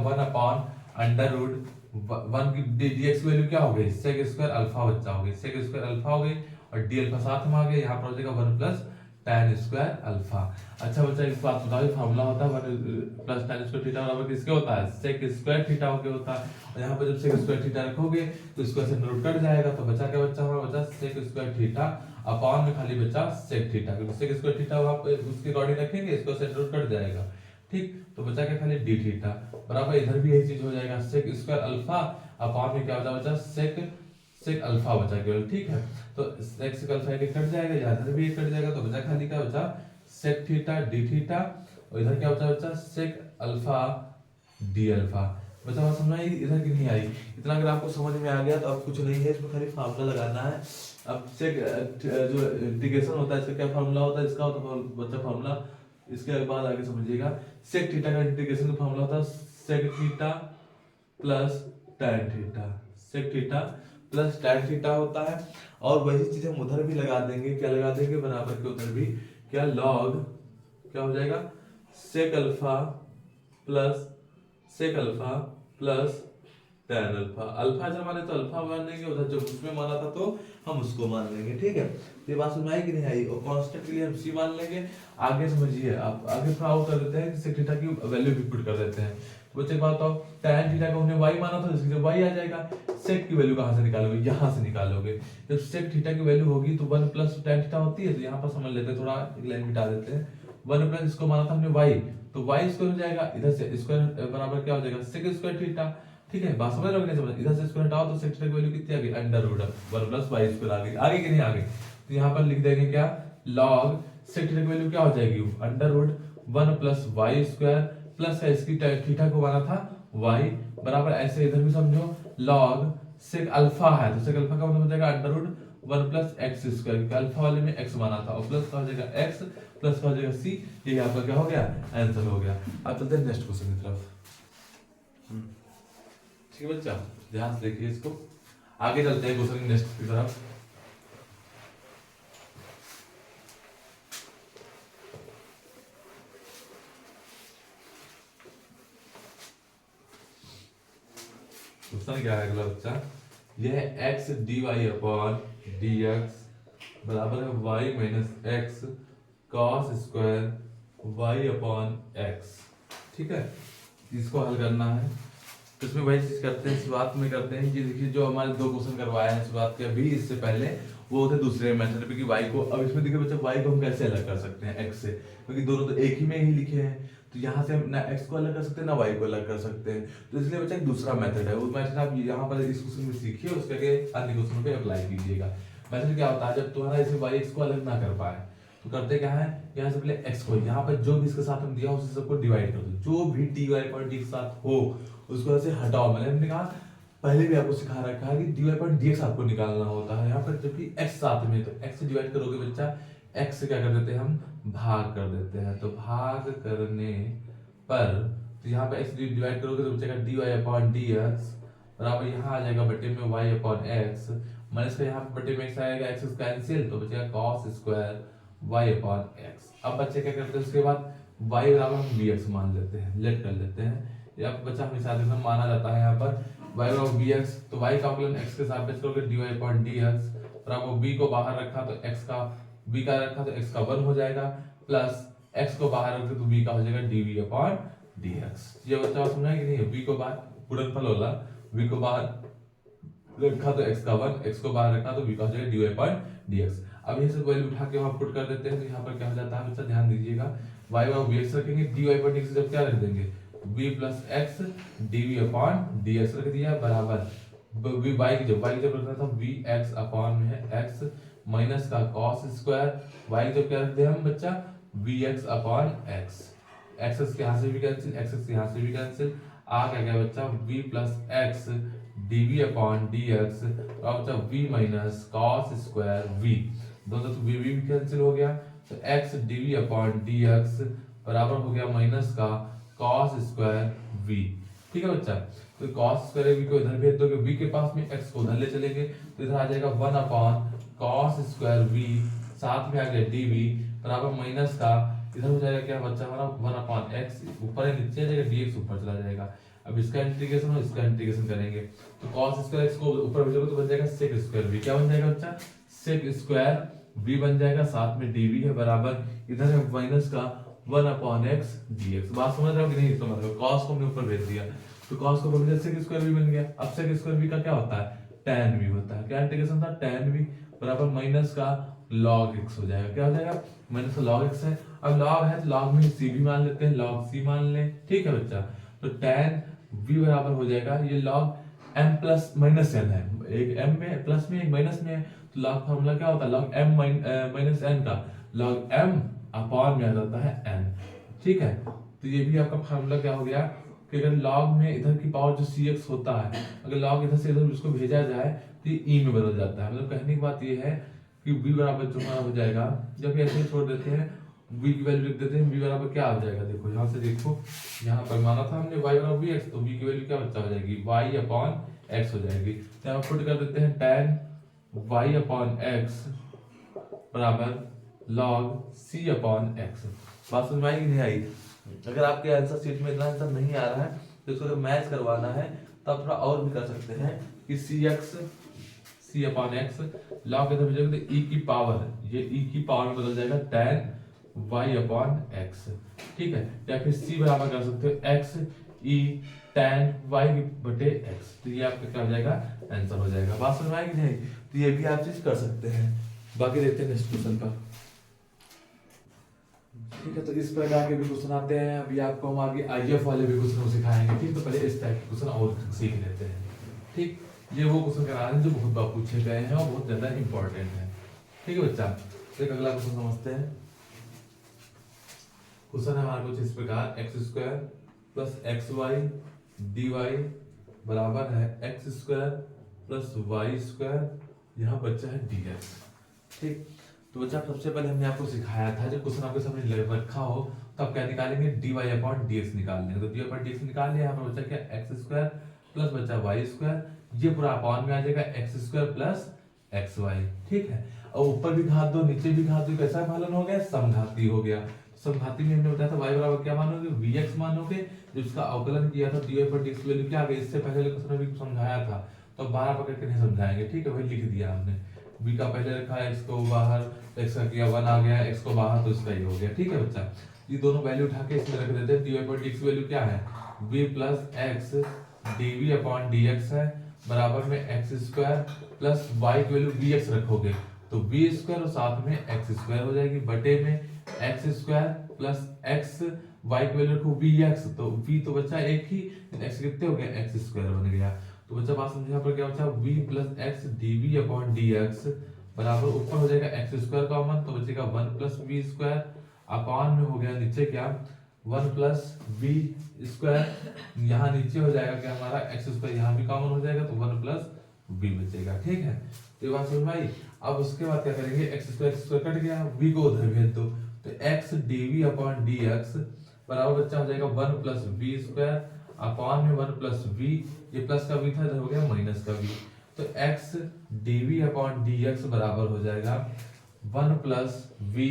1/√1 की dx की वैल्यू क्या हो गई sec² अल्फा बच्चा हो गई, sec² अल्फा हो गई और d अल्फा साथ में आ गया। यहाँ पर हो जाएगा 1 + tan² अल्फा। अच्छा बच्चा इस बात बताओ, फार्मूला होता है 1 + tan² थीटा बराबर किसके होता है sec² थीटा होके होता है। और यहाँ पर जब sec² थीटा रखोगे तो इसको ऐसे नोट कट जाएगा, तो बचा क्या बच्चा हमारा बचा sec² थीटा अपॉन में खाली बचा sec थीटा, क्योंकि sec² थीटा वहां पे उसके अकॉर्डिंग रखेंगे, इसको ऐसे नोट कट जाएगा, ठीक। तो बचा क्या खाली d थीटा बराबर इधर भी यही चीज हो जाएगा sec² अल्फा अपॉन में क्या बचा sec अल्फा बचा केवल, ठीक है। तो sec अल्फा एक कट जाएगा, इधर भी एक कट जाएगा, तो बचा खाली क्या बचा sec थीटा d थीटा और इधर क्या बचा sec अल्फा d अल्फा। बच्चा बात समझ आई इधर की नहीं आई। इतना अगर आपको समझ में आ गया तो अब कुछ नहीं है, इसमें खाली फार्मूला लगाना है। अब सेक जो इंटीग्रेशन होता है इसका क्या फार्मूला होता है, इसका होता है बच्चा फार्मूला, इसके बाद आगे समझिएगा। सेक थीटा का इंटीग्रेशन का फार्मूला होता है sec theta plus tan theta, sec theta plus tan theta होता है। और वही चीज हम उधर भी लगा देंगे, क्या लगा देंगे बराबर के उधर भी क्या लॉग क्या हो जाएगा sec alpha plus tan alpha. Alpha जब माने तो अल्फा मान लेंगे, उधर जो उसमें माना था तो हम उसको मान लेंगे, ठीक है। तो ये बात समझ आई कि नहीं आई। और कांस्टेंट के लिए हम c मान लेंगे। आगे समझिए, आप आगे थोड़ा और कर देते हैं कि सेक थीटा की वैल्यू भी पुट कर देते हैं। तो बच्चे बात बताओ tan थीटा का हमने y माना था, इसलिए y आ जाएगा। सेक की वैल्यू कहां से निकालोगे, यहां से निकालोगे। जब सेक थीटा की वैल्यू होगी तो 1 + tan थीटा होती है, तो यहां पर समझ लेते हैं, थोड़ा एक लाइन मिटा देते हैं। 1 + इसको माना था हमने y, तो y² हो जाएगा, इधर से स्क्वायर बराबर क्या हो जाएगा sec² थीटा, ठीक है। बात समझ रहे हो कि नहीं समझ, इधर से स्क्वायर हटाओ तो सेक थीटा की वैल्यू कितनी आ गई √1 + y² आ गई, आगे कि नहीं आ गई। तो यहाँ पर लिख देंगे क्या log सेक थीटा की वैल्यू क्या हो जाएगी √1 + y² प्लस है इसकी थीटा को माना था वाई बराबर ऐसे इधर भी समझो log सेक अल्फा है तो सेक अल्फा का मतलब हो जाएगा under root 1 plus x square, क्योंकि अल्फा वाले में एक्स माना था, और प्लस का हो जाएगा एक्स, प्लस का हो जाएगा सी। ये आपका क्या हो गया, आंसर हो गया। अब चलते हैं नेक्स्ट क्वेश्चन की तरफ। ठीक है बच्चा, ध्यान से देखिए इसको, आगे चलते हैं क्वेश्चन नेक्स्ट की तरफ। क्वेश्चन क्या है अगला बच्चा, यह x dy अपॉन dx बराबर है y minus x cos square y upon x। ठीक है, इसको हल करना है। तो इसमें वही चीज करते हैं, शुरुआत में करते हैं कि देखिए जो हमारे दो क्वेश्चन करवाए हैं शुरुआत के अभी इससे पहले, वो थे दूसरे मेथड पे कि y को, अब इसमें देखिए बच्चा y को हम कैसे अलग कर सकते हैं x से, क्योंकि दोनों तो एक ही में ही लिखे हैं, तो यहाँ से हम ना x को अलग कर सकते हैं ना y को अलग कर सकते हैं। तो इसलिए बच्चा एक दूसरा मेथड है, उस मेथड आप यहाँ पर इस क्वेश्चन में सीखिए, उसके आगे अन्य क्वेश्चन पे अप्लाई कीजिएगा। मेथड क्या होता है, जब तुम्हारा इसे y x को अलग ना कर पाए तो करते क्या है, यहाँ से पहले x को यहाँ पर जो भी इसके साथ हम दिया उसे सबको डिवाइड कर दो, जो भी dy पर d के साथ हो उसको ऐसे हटाओ। मैंने हमने कहा पहले भी आपको सिखा रखा है कि dy पर dx आपको निकालना होता है, यहाँ पर जबकि x साथ में, तो x से डिवाइड करोगे बच्चा, x से क्या कर देते हैं हम, भाग कर देते हैं। तो भाग करने पर तो यहाँ पे x डिवाइड करोगे तो बचेगा dy अपॉन dx बराबर यहाँ आ जाएगा बटे में y अपॉन x, माइनस का यहाँ पे बटे में x आएगा, x कैंसिल तो बचेगा cos square y upon x। अब बच्चे क्या करते हैं, उसके बाद y बराबर हम bx मान लेते हैं, लेट कर लेते हैं, या बच्चा हमेशा एकदम माना जाता है यहाँ पर y बराबर bx, तो y का अवकलन x के सापेक्ष करोगे dy अपॉन dx बराबर b को बाहर रखा तो x का b का रखा तो x का 1 हो जाएगा, प्लस x को बाहर रखते तो b का हो जाएगा dv अपॉन dx। ये बच्चा समझा कि नहीं, b को बाहर गुणनफल होला, b को बाहर रखा तो x का 1, x को बाहर रखा तो b का हो जाएगा dy अपॉन dx। अब ये सब वैल्यू उठा के वहां पुट कर देते हैं, तो यहाँ पर क्या हो जाता है बच्चा, ध्यान दीजिएगा, y बराबर bx रखेंगे, dy पर dx जब क्या रख देंगे, b plus x dv upon dx रख दिया बराबर y की जब रखना था vx अपॉन में है x माइनस का cos स्क्वायर, y की जब क्या रखते हैं हम बच्चा, vx अपॉन x, x के यहाँ से भी कैंसिल, x के यहाँ से भी कैंसिल, आ क्या गया बच्चा v plus x dv upon dx और बच्चा v minus cos square v, दोनों तो v भी कैंसिल हो गया, तो x dv अपॉन dx बराबर हो गया माइनस का cos स्क्वायर v। ठीक है बच्चा, तो cos स्क्वायर v को इधर भेज दोगे, v के पास में x को उधर ले चलेंगे तो इधर आ जाएगा 1 अपॉन cos स्क्वायर v, साथ में आ गया dv बराबर माइनस का इधर हो जाएगा क्या बच्चा हमारा 1 अपॉन x, ऊपर है नीचे जाएगा dx ऊपर चला जाएगा। अब इसका इंटीग्रेशन और इसका इंटीग्रेशन करेंगे तो cos स्क्वायर x को ऊपर भेजोगे तो बन जाएगा sec स्क्वायर v, क्या बन जाएगा बच्चा, sec स्क्वायर v बन जाएगा, साथ में dv है बराबर इधर है माइनस का 1 अपॉन x dx। बात समझ रहे हो कि नहीं, समझ रहे हो, cos को हमने ऊपर भेज दिया तो cos को ऊपर भेज sec स्क्वायर v बन गया। अब sec स्क्वायर v का क्या होता है, tan v होता है, क्या इंटीग्रेशन था, tan v बराबर माइनस का log x हो जाएगा, क्या हो जाएगा, माइनस का log x है। अब log है तो log में c भी मान लेते हैं, log c मान लें, ठीक है बच्चा, तो tan v बराबर हो जाएगा, ये log m plus minus n है, एक m में प्लस में एक माइनस में है, तो log फॉर्मूला क्या होता है, log m माइनस n का log m अपॉन में आ जाता है n। ठीक है, तो ये भी आपका फार्मूला क्या हो गया कि अगर log में इधर की पावर जो cx होता है, अगर log इधर से इधर उसको भेजा जाए तो ये e में बदल जाता है। मतलब कहने की बात ये है कि v बराबर जो हमारा हो जाएगा, जब ऐसे छोड़ देते हैं v की वैल्यू लिख देते हैं, v बराबर क्या आ जाएगा, देखो यहाँ से देखो, यहाँ पर माना था हमने y बराबर vx, तो v की वैल्यू क्या बच्चा हो जाएगी, y अपॉन x हो जाएगी। तो यहाँ पुट कर देते हैं tan y अपॉन x बराबर log c अपॉन x। बात समझ में आई कि नहीं आई? अगर आपके आंसर शीट में इतना आंसर नहीं आ रहा है तो इसको जब मैच करवाना है तो आप थोड़ा और भी कर सकते हैं कि c अपॉन x log इधर भेजोगे तो e की पावर, ये e की पावर में बदल जाएगा tan y अपॉन x। ठीक है, या फिर c बराबर कर सकते हो x e tan y बटे x, तो ये आपका क्या हो जाएगा, आंसर हो जाएगा। बात समझ में आई कि नहीं? तो ये भी आप चीज कर सकते हैं। बाकी देखते हैं नेक्स्ट क्वेश्चन पर। ठीक है, तो इस प्रकार के भी क्वेश्चन आते हैं। अभी आपको हम आगे आईएफ वाले भी क्वेश्चन सिखाएंगे। ठीक, तो पहले इस टाइप के क्वेश्चन और सीख लेते हैं। ठीक, ये वो क्वेश्चन करा रहे हैं जो बहुत बार पूछे गए हैं और बहुत ज्यादा इंपॉर्टेंट है। ठीक है बच्चा, तो एक अगला क्वेश्चन समझते हैं। क्वेश्चन है हमारा कुछ इस प्रकार, x² plus xy D y बराबर है x square plus y square, यहाँ बच्चा है डी एक्स। ठीक, तो बच्चा सबसे पहले हमने आपको सिखाया था जब क्वेश्चन आपके सामने रखा हो तो आप क्या निकालेंगे, d y upon d x निकाल लेंगे। तो डी अपॉन डी एक्स निकाल लिया, यहाँ पर बच्चा क्या एक्स स्क्वायर प्लस बच्चा वाई स्क्वायर, ये पूरा अपॉन में आ जाएगा x square plus x y. ठीक है, और ऊपर भी घात दो नीचे भी घात दो, कैसा फलन हो गया, समघाती हो गया। समघाती में हमने बताया था y बराबर क्या मानोगे, vx मानोगे, जो इसका अवकलन किया था dy पर dx वैल्यू क्या आ गई, इससे पहले क्वेश्चन में भी समझाया था, तो बाहर पकड़ के नहीं समझाएंगे। ठीक है, वही लिख दिया हमने, v का पहले रखा x को बाहर, x का किया 1 आ गया, x को बाहर, तो इसका ही हो गया। ठीक है बच्चा, ये दोनों वैल्यू उठा के इसमें रख देते हैं। dy पर dx वैल्यू क्या है, v plus x dv upon dx है, बराबर में एक्स स्क्वायर प्लस वाई की वैल्यू vx रखोगे तो v स्क्वायर और साथ में एक्स स्क्वायर हो जाएगी, बटे में x square plus x, y की वैल्यू रखो vx, तो v तो बच्चा एक ही, x कितने हो गए, एक्स स्क्वायर बन गया। तो बच्चा बात समझे, यहाँ पर क्या बचा, v plus x dv upon dx बराबर ऊपर हो जाएगा एक्स स्क्वायर कॉमन, तो बचेगा 1 प्लस वी स्क्वायर, अपॉन में हो गया नीचे क्या 1 प्लस वी स्क्वायर, यहाँ नीचे हो जाएगा क्या हमारा एक्स स्क्वायर, यहाँ भी कॉमन हो जाएगा तो 1 प्लस वी बचेगा। ठीक है, तो ये बात समझ में आई। अब उसके बाद क्या करेंगे, एक्स स्क्वायर कट गया, v को उधर भेज दो, तो x dv अपॉन dx बराबर बच्चा हो जाएगा 1 प्लस वी स्क्वायर, अपॉन में 1 प्लस वी, ये प्लस का v था, इधर हो गया माइनस का v, तो x dv अपॉन dx बराबर हो जाएगा 1 प्लस v,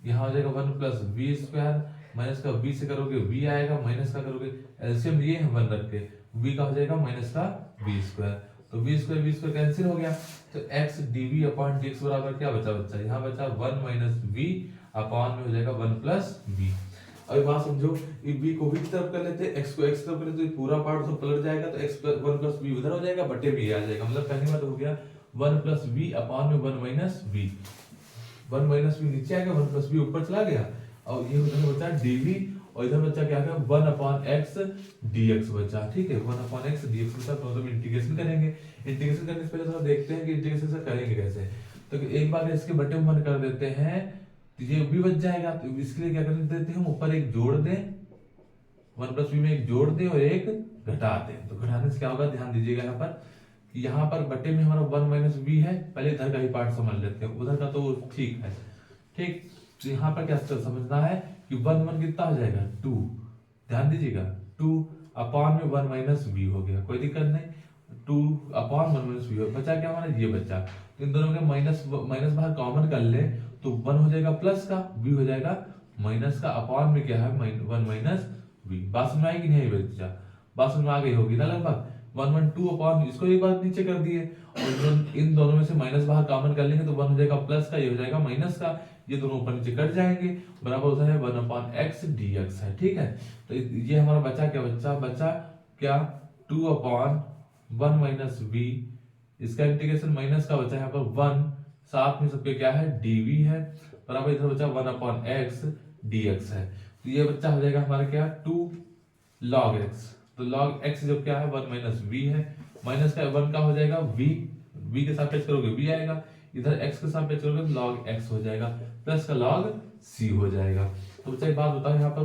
यहाँ हो जाएगा 1 प्लस वी स्क्वायर, माइनस का v से करोगे v आएगा, माइनस का करोगे एलसीएम ये है 1 रख के, v का हो जाएगा माइनस का v स्क्वायर, तो v स्क्वायर कैंसिल हो गया, तो x dv अपॉन dx बराबर क्या बचा बच्चा, यहाँ बचा 1 माइनस v, अपॉन में हो जाएगा 1 प्लस v। अब बात समझो, ये v को v की तरफ कर लेते हैं, x को x तरफ कर लेते हैं, पूरा पार्ट तो पलट जाएगा, तो x 1 प्लस v उधर हो जाएगा, बटे में आ जाएगा, मतलब पहली बात हो गया 1 प्लस v अपॉन में 1 माइनस v, 1 माइनस v नीचे आएगा, 1 प्लस v ऊपर चला गया, और ये होता बच्चा dv, और इधर बच्चा क्या है 1 अपॉन x dx बचा। ठीक है, 1 अपॉन x dx बचा, तो हम इंटीग्रेशन करेंगे। इंटीग्रेशन करने से पहले थोड़ा देखते हैं कि इंटीग्रेशन करेंगे कैसे। तो एक बार इसके बटे में 1 कर देते हैं, तो ये भी बच जाएगा, तो इसके लिए क्या कर देते हैं हम, ऊपर एक जोड़ दें, 1 प्लस v में एक जोड़ दें और एक घटा दें, तो घटाने से क्या होगा, ध्यान दीजिएगा यहाँ पर, यहाँ पर बटे में हमारा 1 माइनस v है, पहले इधर का ही पार्ट समझ लेते हैं, उधर का तो ठीक है। ठीक, तो यहाँ पर क्या समझना है कि 1 1 कितना हो जाएगा 2, ध्यान दीजिएगा 2 अपॉन में 1 माइनस वी हो गया, कोई दिक्कत नहीं, 2 अपॉन 1 माइनस वी बचा क्या हमारा, ये बचा, तो इन दोनों के माइनस माइनस बाहर कॉमन कर ले, तो 1 हो जाएगा प्लस का, v हो जाएगा माइनस का, अपॉन में क्या है 1 माइनस वी। बात समझ आएगी नहीं बच्चा, बात समझ में आ गई होगी ना लगभग, 1 1 2 अपॉन, इसको एक बार नीचे कर दिए, और इन दोनों में से माइनस बाहर कॉमन कर लेंगे तो 1 हो जाएगा प्लस का, ये हो जाएगा माइनस का, ये दोनों ऊपर नीचे कट जाएंगे, बराबर होता है 1 अपॉन x dx है। ठीक है, तो ये हमारा बचा क्या, बचा क्या 2 अपॉन 1 माइनस v, इसका इंटीग्रेशन माइनस का बचा यहाँ पर 1, साथ में सबके क्या है dv है, बराबर इधर बचा 1 अपॉन x dx है, तो ये बच्चा हो जाएगा हमारा क्या 2 log x, तो log x जब क्या है 1 माइनस v है, माइनस का 1 का हो जाएगा v के सापेक्ष करोगे v आएगा, इधर x के सापेक्ष करोगे तो log x हो जाएगा, प्लस का log c हो जाएगा। तो बच्चा एक बात बताओ, यहाँ पर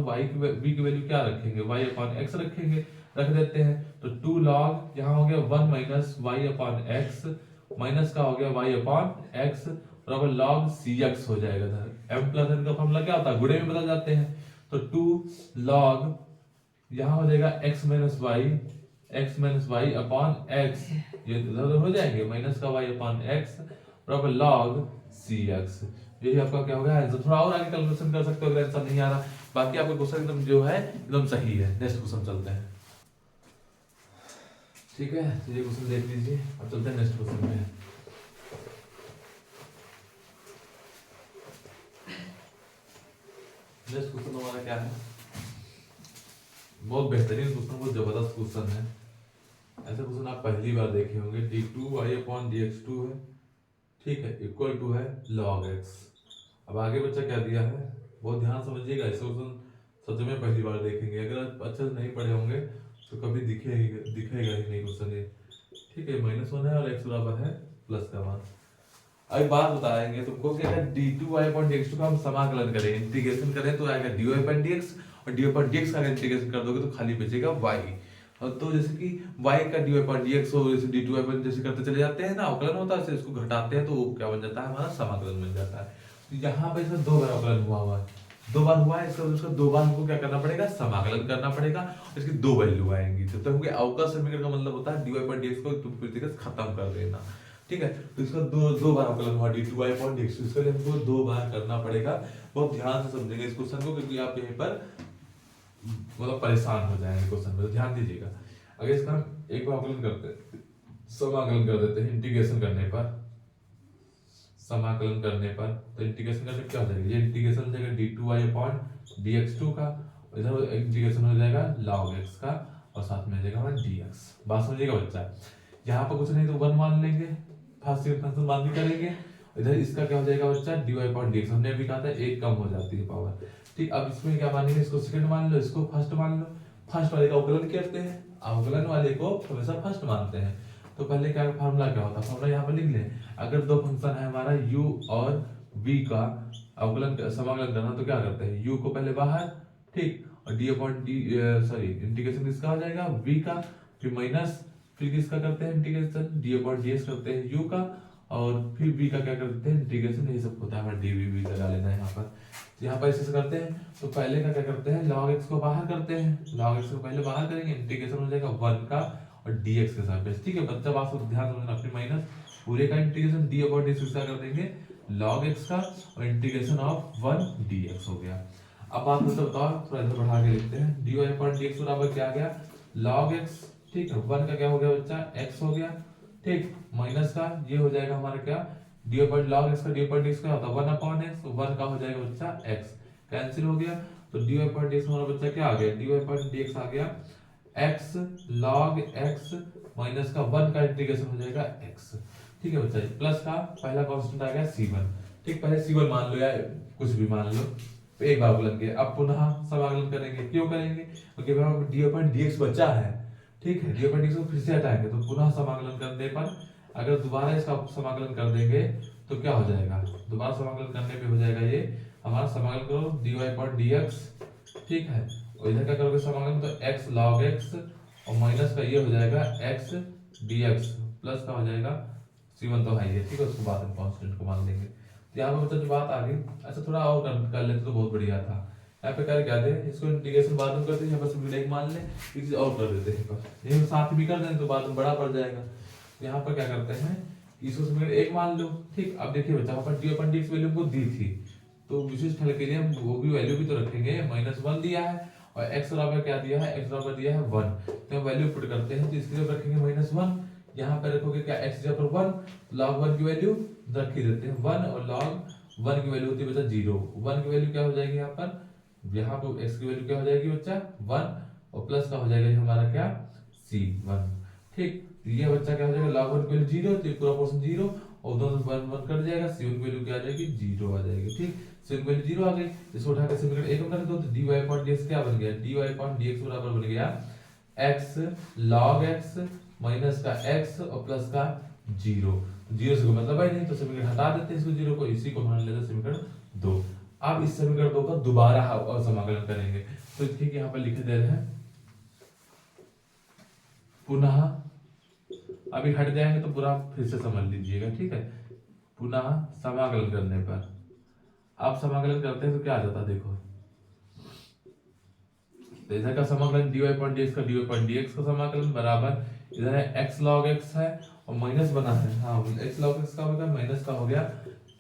v की वैल्यू क्या रखेंगे, y अपॉन x रखेंगे, रख देते हैं, तो 2 log यहाँ हो गया 1 minus y upon x, minus का हो गया y अपॉन x, बराबर log cx हो जाएगा। m प्लस n का फॉर्मूला क्या होता है, गुणे में बदल जाते हैं, तो 2 log यहाँ हो जाएगा x minus y upon x, ये इधर हो जाएंगे, माइनस का y अपॉन x बराबर log cx, यही आपका क्या होगा आंसर। थोड़ा और आगे कैलकुलेशन कर सकते हो अगर आंसर नहीं आ रहा, बाकी आपका क्वेश्चन एकदम जो है एकदम सही है। नेक्स्ट क्वेश्चन चलते हैं, ठीक है, ये क्वेश्चन देख लीजिए, अब चलते हैं नेक्स्ट क्वेश्चन में। नेक्स्ट क्वेश्चन हमारा क्या है, बहुत बेहतरीन क्वेश्चन, बहुत जबरदस्त क्वेश्चन है, ऐसा क्वेश्चन आप पहली बार देखे होंगे। d2y अपॉन dx2 है, ठीक है, इक्वल टू है log x। अब आगे बच्चा क्या दिया है, बहुत ध्यान समझिएगा, ऐसे क्वेश्चन सच में पहली बार देखेंगे, अगर आप अच्छे से नहीं पढ़े होंगे तो कभी दिखेगा ही नहीं क्वेश्चन ये। ठीक है, -1 है और x बराबर है प्लस का 1। अब बात बताएंगे तुमको कि अगर d2y अपॉन dx2 का हम समाकलन करें, इंटीग्रेशन करें, तो आएगा dy अपॉन dx, और dy अपॉन dx का इंटीग्रेशन कर दोगे तो खाली बचेगा y। और तो जैसे कि y का dy पर dx हो, जैसे d2y पर जैसे करते चले जाते हैं ना, अवकलन होता है, फिर इसको घटाते हैं तो वो क्या बन जाता है, हमारा समाकलन बन जाता है। तो यहाँ पे इसका दो बार अवकलन हुआ है, दो बार हुआ है, इसका दो बार हमको क्या करना पड़ेगा, समाकलन करना पड़ेगा, इसकी दो वैल्यू आएंगी। तो हमको अवकल समीकरण का मतलब होता है dy पर dx को तुम फिर से खत्म कर देना, ठीक है। तो इसका दो बार अवकलन हुआ d2y पर dx, इसके लिए हमको दो बार करना पड़ेगा। बहुत ध्यान से समझेंगे इस क्वेश्चन को, क्योंकि आप यहीं पर मतलब परेशान हो जाएंगे क्वेश्चन में, तो ध्यान दीजिएगा। अगर इसका हम एक बार अवकलन करते हैं, समाकलन कर देते हैं, इंटीग्रेशन करने पर, समाकलन करने पर, तो इंटीग्रेशन करने पर क्या हो जाएगा, ये इंटीग्रेशन हो जाएगा d2y अपॉन dx2 का, इधर इंटीग्रेशन हो जाएगा log x का, और साथ में हो जाएगा हमारा dx। बात समझिएगा बच्चा, यहाँ पर कुछ नहीं तो 1 मान लेंगे, फर्स्ट फंक्शन मान के करेंगे, इधर इसका क्या हो जाएगा बच्चा, dy अपॉन dx, हमने अभी कहा था एक कम हो जाती है पावर, ठीक। अब इसमें क्या मानेंगे, इसको सेकंड मान लो, इसको फर्स्ट मान लो, फर्स्ट वाले का अवकलन करते हैं, अवकलन वाले को हमेशा फर्स्ट मानते हैं। तो पहले क्या फार्मूला क्या होता है, फार्मूला यहाँ पर लिख लें। अगर दो फंक्शन है हमारा u और v का अवकलन समाकलन करना, तो क्या करते हैं, u को पहले बाहर, ठीक, और d upon D sorry integration किसका हो जाएगा, v का, फिर माइनस, फिर किसका करते हैं इंटीग्रेशन, d अपॉन ds करते हैं u का, और फिर v का क्या करते हैं इंटीग्रेशन, यही सब होता है हमारा dv भी लगा लेना है यहाँ पर। यहाँ पर ऐसे करते हैं, तो पहले का क्या करते हैं, log x को बाहर करते हैं, log x को पहले बाहर करेंगे, इंटीग्रेशन हो जाएगा 1 का और dx के साथ, ठीक है बच्चा, बात को ध्यान रखना, अपनी माइनस पूरे का इंटीग्रेशन d अपॉन dx किसका कर देंगे, log x का, और इंटीग्रेशन ऑफ 1 dx हो गया। अब बात मतलब बताओ, थोड़ा इधर बढ़ा के लिखते हैं, dy अपॉन dx बराबर क्या आ गया, log x, ठीक है, 1 का क्या हो गया बच्चा, x हो गया, ठीक, माइनस का ये हो जाएगा हमारा क्या, dy अपॉन log x का, dy अपॉन dx का होता है 1 अपॉन x, तो 1 का हो जाएगा बच्चा x, कैंसिल हो गया, तो dy अपॉन dx हमारा बच्चा क्या आ गया, dy अपॉन dx आ गया x log x माइनस का 1 का इंटीग्रेशन हो जाएगा x, ठीक है बच्चा, प्लस का पहला कांस्टेंट आ गया c1, ठीक, पहले c1 मान लो या कुछ भी मान लो, तो एक बार अवकलन किया, अब पुनः समाकलन करेंगे, क्यों करेंगे, क्योंकि dy अपॉन dx बचा है, ठीक है, dy अपॉन dx को फिर से हटाएंगे, तो पुनः समाकलन करने पर अगर दोबारा इसका समाकलन कर देंगे तो क्या हो जाएगा, दोबारा समाकलन करने पे हो जाएगा ये हमारा, समाकलन करो dy अपॉन dx, ठीक है, और इधर क्या करोगे समाकलन, तो x log x, और माइनस का ये हो जाएगा x dx, प्लस का हो जाएगा c1 तो है ये, ठीक है, उसको बाद में कांस्टेंट को मान लेंगे। तो यहाँ पे बच्चा जो बात आ गई, अच्छा थोड़ा और कर लेते तो बहुत बढ़िया था। यहाँ पे कर क्या दे, इसको इंटीग्रेशन बाद में करते हैं, यहाँ पर सिंपल एक मान ले, एक चीज और कर देते हैं, यही साथ भी कर देंगे तो बाद में बड़ा पड़ जाएगा। यहाँ पर क्या करते हैं, इसको समीकरण एक मान लो, ठीक। अब देखिए बच्चा, वहां पर dy अपॉन dx वैल्यू हमको दी थी, तो विशेष फल के लिए हम वो भी वैल्यू भी तो रखेंगे, -1 दिया है, और x बराबर क्या दिया है, x बराबर दिया है 1, तो हम वैल्यू पुट करते हैं, तो इसके लिए रखेंगे -1, यहाँ पर रखोगे क्या, x जगह पर 1, log 1 की वैल्यू रख ही देते हैं 1, और log 1 की वैल्यू होती है बच्चा 0, 1 की वैल्यू क्या हो जाएगी यहाँ पर, यहाँ पर x की वैल्यू क्या हो जाएगी बच्चा 1, और प्लस का हो जाएगा हमारा क्या, c1, ठीक। ये बच्चा क्या हो जाएगा, log 1 की वैल्यू 0, तो पूरा पोर्शन 0, और दोनों 1 कट जाएगा, c1 की वैल्यू क्या आ जाएगी, 0 आ जाएगी, ठीक, c1 की वैल्यू 0 आ गई, इसको उठा के समीकरण एक में कर दो, तो dy अपॉन dx क्या बन गया, dy अपॉन dx बराबर बन गया x log x माइनस का x और प्लस का 0, 0 से कोई मतलब है नहीं, तो समीकरण हटा देते हैं इसको 0 को, इसी को मान लेते हैं समीकरण 2। अब इस समीकरण 2 का दोबारा समाकलन करेंगे, तो ठीक यहाँ पर लिख दे रहे हैं, पुनः अभी हट जाएंगे तो पूरा फिर से समझ लीजिएगा, ठीक है, पुनः समाकलन करने पर, आप समाकलन करते हैं तो क्या आ जाता है, देखो इधर का समाकलन dy अपॉन dx का, dy अपॉन dx का समाकलन बराबर, इधर है x log x है और माइनस बना है, हाँ x log x का होगा, माइनस का हो गया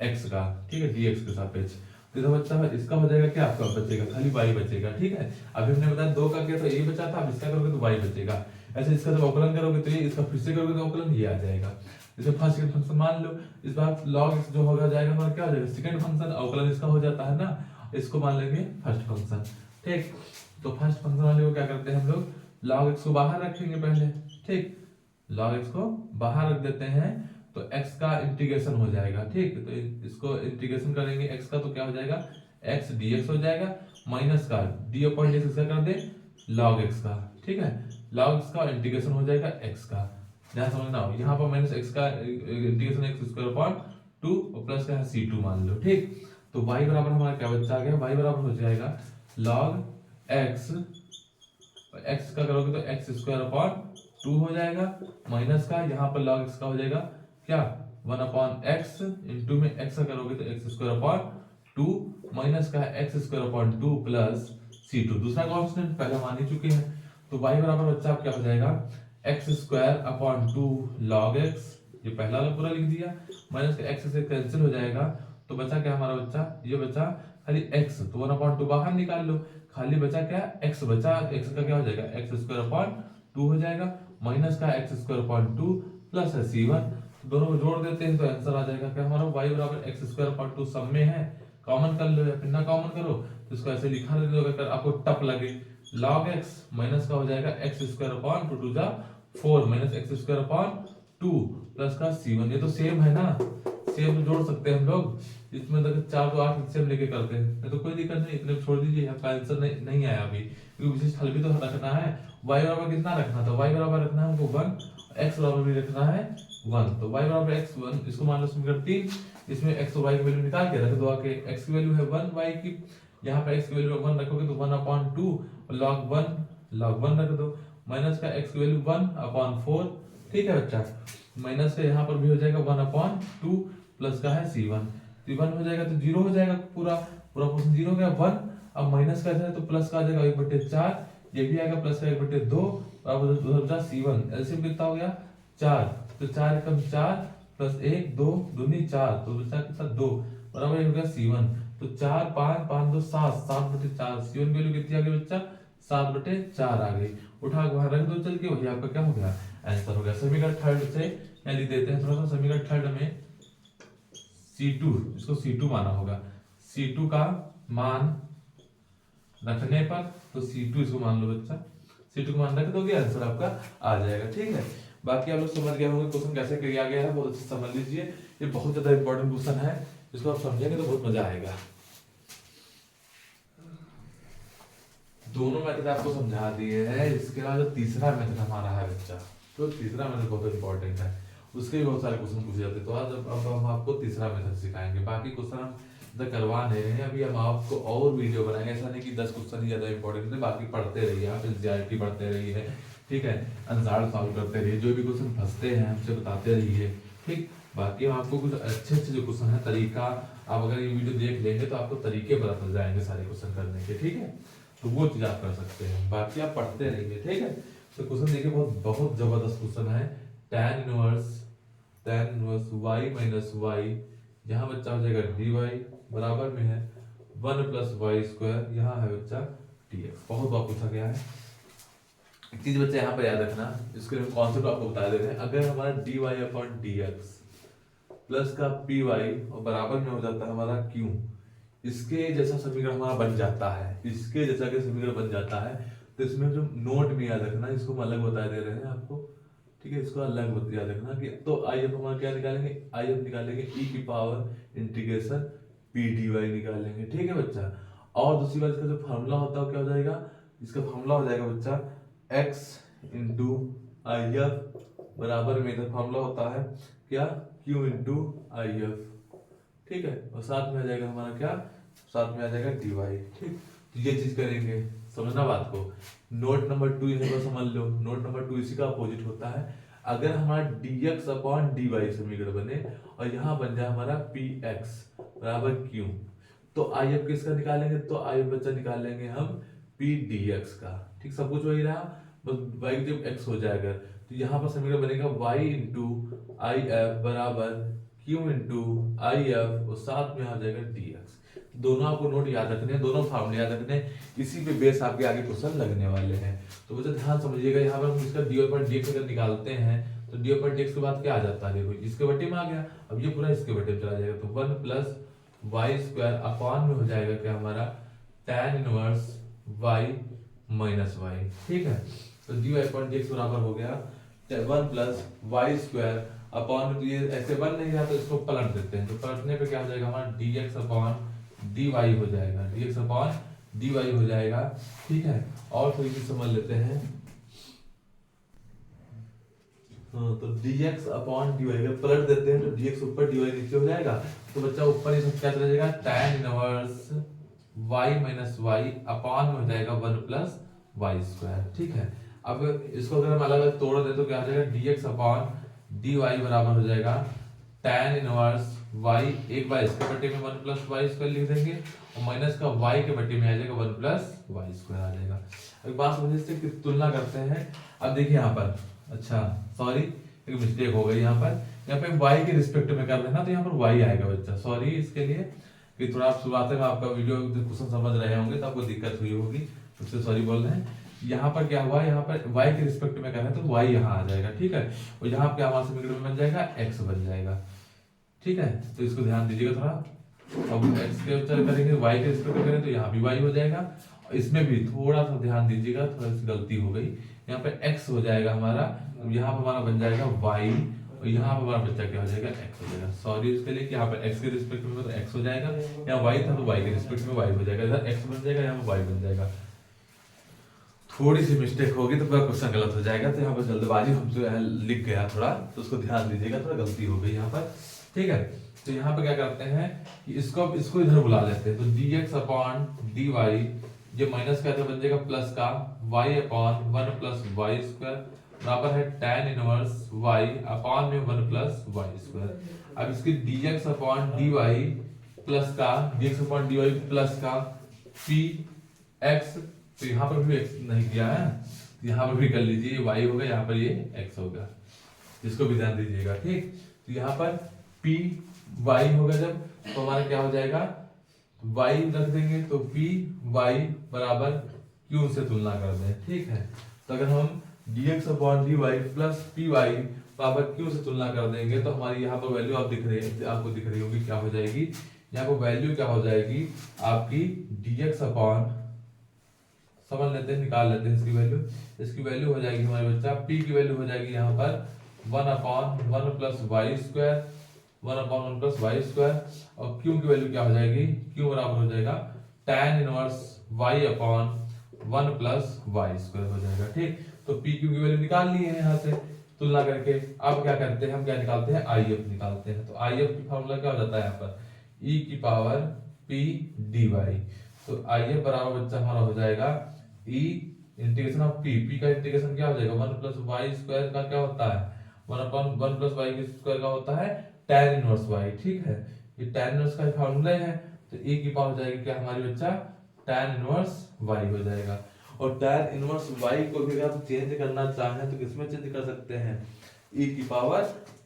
x का, ठीक है, dx के सापेक्ष, तो इधर बच्चा है, इसका हो जाएगा क्या, आपका बचेगा खाली y बचेगा, ठीक है। अभी हमने बताया 2 का किया तो ये बचा था, अब इसका करोगे तो y बचेगा, ऐसे इसका जब अवकलन करोगे तो ये, इसका फिर से करोगे तो अवकलन ये आ जाएगा। जैसे फर्स्ट सेकंड फंक्शन मान लो, इस बार log x जो होगा जाएगा हमारा क्या हो जाएगा, सेकंड फंक्शन, अवकलन इसका हो जाता है ना, इसको मान लेंगे फर्स्ट फंक्शन, ठीक। तो फर्स्ट फंक्शन वाले को क्या करते हैं हम लोग, log x को बाहर रखेंगे पहले, ठीक, log x को बाहर रख देते हैं, तो x का इंटीग्रेशन हो जाएगा, ठीक, तो इसको इंटीग्रेशन करेंगे x का, तो क्या हो जाएगा, x dx हो जाएगा, माइनस का d अपॉन dx इसका कर दे log x का, ठीक है, log x का इंटीग्रेशन हो जाएगा x का, ध्यान समझना हो, यहाँ पर माइनस x का इंटीग्रेशन x स्क्वायर अपॉन 2 और प्लस का c2 मान लो, ठीक। तो y बराबर हमारा क्या बच्चा आ गया, y बराबर हो जाएगा log x एक्स का करोगे तो एक्स स्क्वायर अपॉन 2 हो जाएगा, माइनस का यहाँ पर लॉग एक्स का हो जाएगा क्या 1 अपॉन एक्स, इंटू में एक्स का करोगे तो एक्स स्क्वायर अपॉन 2, माइनस का x square upon 2 plus c2, दूसरा कांस्टेंट पहले मान ही चुके हैं। तो y बराबर बच्चा आप क्या हो जाएगा x square upon 2 log x, ये पहला वाला पूरा लिख दिया, माइनस का एक्स से कैंसिल हो जाएगा, तो बचा क्या हमारा बच्चा, ये बचा खाली x, तो 1/2 बाहर निकाल लो, खाली बचा क्या x बचा, x का क्या हो जाएगा एक्स स्क्वायर अपॉन 2 हो जाएगा, माइनस का एक्स स्क्वायर अपॉन 2 प्लस है c1, दोनों को जोड़ देते हैं तो आंसर आ जाएगा क्या हमारा y बराबर एक्स स्क्वायर अपॉन 2 सब में है, कॉमन कर लो या फिर ना कॉमन करो तो इसको ऐसे लिखा दे दो, अगर आपको टफ लगे log x माइनस का हो जाएगा x square upon 2 2 4 minus x square upon 2 plus का c1, ये तो सेम है ना, सेम जोड़ सकते हैं हम लोग, इसमें देखो 4 2 8 सेम लेके करते हैं, नहीं तो कोई दिक्कत नहीं, इतने छोड़ दीजिए, आपका आंसर नहीं आया अभी, क्योंकि विशिष्ट हल भी तो रखना है। y बराबर कितना रखना था, y बराबर रखना है हमको 1, x बराबर भी रखना है 1, तो y बराबर x 1, इसको मान लो समीकरण 3, इसमें x और y की वैल्यू निकाल के रख दो आके, x की वैल्यू है 1, y की यहाँ पे x की वैल्यू 1 रखोगे तो 1/2 log 1 रख दो, माइनस का x की वैल्यू 1/4, ठीक है बच्चा, माइनस का यहाँ पर भी हो जाएगा 1/2 प्लस का है c1, तो 1 हो जाएगा तो 0 हो जाएगा, पूरा क्वेश्चन 0 हो गया 1, अब माइनस का है तो प्लस का आ जाएगा 1/4, ये भी आएगा प्लस का 1/2, अब उधर बचा c1, एलसीएम कितना हो गया 4, तो 4 एकम 4 प्लस 1 2 दूनी 4, तो बचा कितना 2 बराबर हो गया c1, तो 4 5 5 2 7 7/4, c1 वैल्यू कितनी आ गई बच्चा 7/4 आ गई, उठा के वहां रख दो चल के, वही आपका क्या हो गया आंसर हो गया। समीकरण थर्ड से यहाँ लिख देते हैं थोड़ा सा, समीकरण थर्ड में C2, इसको C2 माना होगा, C2 का मान रखने पर, तो C2 इसको मान लो बच्चा, C2 को मान रख दोगे आंसर आपका आ जाएगा, ठीक है। बाकी आप लोग समझ गए होंगे क्वेश्चन कैसे किया गया है, बहुत अच्छे से समझ लीजिए, ये बहुत ज्यादा इंपॉर्टेंट क्वेश्चन है, इसको आप समझेंगे तो बहुत मजा आएगा। दोनों मेथड आपको समझा दिए हैं, इसके बाद जो तीसरा मेथड हमारा है बच्चा, तो तीसरा मेथड बहुत इंपॉर्टेंट है, उसके भी बहुत सारे क्वेश्चन पूछे जाते हैं, तो आज अब हम आपको तीसरा मेथड सिखाएंगे, बाकी क्वेश्चन हम इधर करवा नहीं रहे हैं, अभी हम आपको और वीडियो बनाएंगे, ऐसा नहीं कि 10 क्वेश्चन ही ज्यादा इंपॉर्टेंट है, बाकी पढ़ते रहिए, आप एनसीईआरटी पढ़ते रहिए, ठीक है, आंसर सॉल्व करते रहिए, जो भी क्वेश्चन फंसते हैं हमसे बताते रहिए, ठीक। बाकी हम आपको कुछ अच्छे जो क्वेश्चन है तरीका, आप अगर ये वीडियो देख लेंगे तो आपको तरीके पता चल जाएंगे सारे क्वेश्चन करने के, ठीक है, तो वो चीज आप कर सकते हैं, बाकी आप पढ़ते रहिए, ठीक है। तो क्वेश्चन देखिए बहुत बहुत जबरदस्त क्वेश्चन है, tan inverse y minus y, यहाँ बच्चा हो जाएगा dy बराबर में है 1 प्लस वाई स्क्वायर, यहाँ है बच्चा dx, बहुत बार पूछा गया है। एक चीज बच्चा यहाँ पर याद रखना, इसके लिए कॉन्सेप्ट आपको बता दे रहे हैं, अगर हमारा dy अपॉन dx प्लस का py और बराबर में हो जाता है हमारा q, इसके जैसा समीकरण हमारा बन जाता है, इसके जैसा के समीकरण बन जाता है, तो इसमें जो नोट में याद रखना, इसको हम अलग बता दे रहे हैं आपको, ठीक है, इसको अलग याद रखना कि तो आई एफ हमारा क्या निकालेंगे, आई एफ निकालेंगे e की पावर इंटीग्रेशन p dy निकालेंगे, ठीक है बच्चा। और दूसरी बात इसका जो फार्मूला होता है क्या हो जाएगा, इसका फार्मूला हो जाएगा बच्चा x इंटू आई एफ बराबर में इधर फार्मूला होता है क्या q इंटू आई एफ, ठीक है, और साथ में आ जाएगा हमारा क्या, साथ में आ जाएगा dy, ठीक। तो ये चीज करेंगे, समझना बात को। नोट नंबर 2 यहाँ पर समझ लो, नोट नंबर 2 इसी का अपोजिट होता है, अगर हमारा dx अपॉन dy समीकरण बने और यहाँ बन जाए हमारा px बराबर q, तो आई एफ किसका निकालेंगे, तो आई एफ बच्चा निकालेंगे हम p dx का, ठीक, सब कुछ वही रहा, बस y जब x हो जाएगा तो यहाँ पर समीकरण बनेगा y इंटू आई एफ बराबर q इंटू आई एफ और साथ में आ जाएगा dx। दोनों आपको नोट याद रखने हैं, दोनों फार्मूले याद रखने हैं, इसी पे बेस आपके आगे क्वेश्चन लगने वाले हैं, तो बच्चा ध्यान समझिएगा। यहाँ पर हम इसका dy पर dx अगर निकालते हैं तो dy पर dx के बाद क्या आ जाता है, देखो इसके बटे में आ गया, अब ये पूरा इसके बटे में चला जाएगा, तो 1 प्लस वाई स्क्वायर अपॉन में हो जाएगा क्या हमारा tan inverse y minus y, ठीक है। तो dy अपॉन dx बराबर हो गया 1 प्लस वाई स्क्वायर अपॉन, तो ये ऐसे बन नहीं रहा तो इसको पलट देते हैं, तो पलटने पे क्या हो जाएगा हमारा dx अपॉन dy हो जाएगा, dx अपॉन dy हो जाएगा, ठीक है। और थोड़ी चीज समझ लेते हैं, तो dx अपॉन dy अगर पलट देते हैं तो dx ऊपर dy नीचे हो जाएगा, तो बच्चा ऊपर ये सब क्या चला जाएगा tan inverse y minus y upon में हो जाएगा 1 प्लस वाई स्क्वायर। ठीक है, अब इसको अगर हम अलग अलग तोड़ दें तो क्या हो जाएगा, d x upon d y बराबर हो जाएगा tan इनवर्स y, एक बार इसके बटे में 1 प्लस वाई स्क्वायर लिख देंगे और माइनस का y के बटे में आ जाएगा 1 प्लस वाई स्क्वायर आ जाएगा। एक बात समझिए, इससे कि तुलना करते हैं। अब देखिए यहाँ पर, अच्छा सॉरी एक मिस्टेक हो गई यहाँ पे y के रिस्पेक्ट में कर रहे हैं ना, तो यहाँ पर y आएगा बच्चा, सॉरी इसके लिए कि थोड़ा आप शुरुआत में आपका वीडियो क्वेश्चन समझ रहे होंगे तो आपको दिक्कत हुई होगी, उससे सॉरी बोल रहे हैं। यहाँ पर क्या हुआ, यहाँ पर y के रिस्पेक्ट में कर रहे हैं तो y यहाँ आ जाएगा। ठीक है, और यहाँ पे हमारा समीकरण बन जाएगा x बन जाएगा। ठीक है, तो इसको ध्यान दीजिएगा थोड़ा। अब x के उत्तर करेंगे, y के रिस्पेक्ट में करें तो यहाँ भी y हो जाएगा। इसमें भी थोड़ा सा ध्यान दीजिएगा, थोड़ा सी गलती हो गई, यहाँ पे x हो जाएगा हमारा, यहाँ पे हमारा बन जाएगा y और यहाँ पे हमारा बच्चा क्या हो जाएगा, x हो जाएगा। सॉरी उसके लिए कि यहाँ पे x के रिस्पेक्ट में तो x हो जाएगा, यहाँ y था तो y के रिस्पेक्ट में y हो जाएगा, इधर x बन जाएगा, यहाँ पे y बन जाएगा। थोड़ी सी मिस्टेक होगी तो पूरा क्वेश्चन गलत हो जाएगा, तो यहाँ पर जल्दबाजी हमसे लिख गया थोड़ा, तो उसको ध्यान दीजिएगा, थोड़ा गलती हो गई यहाँ पर। ठीक है, तो यहाँ पे क्या करते हैं कि इसको इधर बुला लेते हैं, तो dx अपॉन dy ये माइनस का बन जाएगा प्लस का y upon 1 plus y square बराबर है tan इनवर्स y अपॉन में 1 प्लस वाई स्क्वायर। अब इसकी dx अपॉन dy प्लस का dx अपॉन dy प्लस का px, तो यहाँ पर भी x नहीं किया है, यहाँ पर भी कर लीजिए, y होगा, यहाँ पर ये x होगा, इसको भी ध्यान दीजिएगा। ठीक, तो यहाँ पर p y होगा जब, तो हमारा क्या हो जाएगा, y रख देंगे तो p y बराबर q से तुलना कर दें। ठीक है, तो अगर हम dx upon dy plus py बराबर q से तुलना कर देंगे तो हमारी यहाँ पर वैल्यू आपको दिख रही होगी, क्या हो जाएगी, यहाँ पर वैल्यू क्या हो जाएगी आपकी dx अपॉन, समझ लेते हैं, निकाल लेते हैं इसकी वैल्यू हो जाएगी हमारे बच्चा, p की वैल्यू हो जाएगी यहाँ पर 1 upon 1 plus y square, 1 upon 1 plus y square, और q की वैल्यू क्या हो जाएगी, q बराबर हो जाएगा tan inverse y upon 1 plus y square हो जाएगा। ठीक, तो p q की वैल्यू निकाल ली है यहाँ से तुलना करके। अब क्या करते हैं, हम क्या निकालते हैं, if निकालते हैं। तो if की फॉर्मूला क्या हो जाता है यहाँ पर, e की पावर p dy, तो if बराबर बच्चा हमारा हो जाएगा e इंटीग्रेशन ऑफ p का इंटीग्रेशन क्या हो जाएगा, 1 प्लस वाई स्क्वायर का क्या होता है, 1 अपॉन 1 प्लस वाई स्क्वायर का होता है tan इनवर्स y। ठीक है, ये tan इनवर्स का फॉर्मूला है, तो e की पावर हो जाएगी क्या हमारी बच्चा, tan इनवर्स y हो जाएगा। और tan इनवर्स y को भी अगर आप चेंज करना चाहें तो किसमें चेंज कर सकते हैं, e की पावर,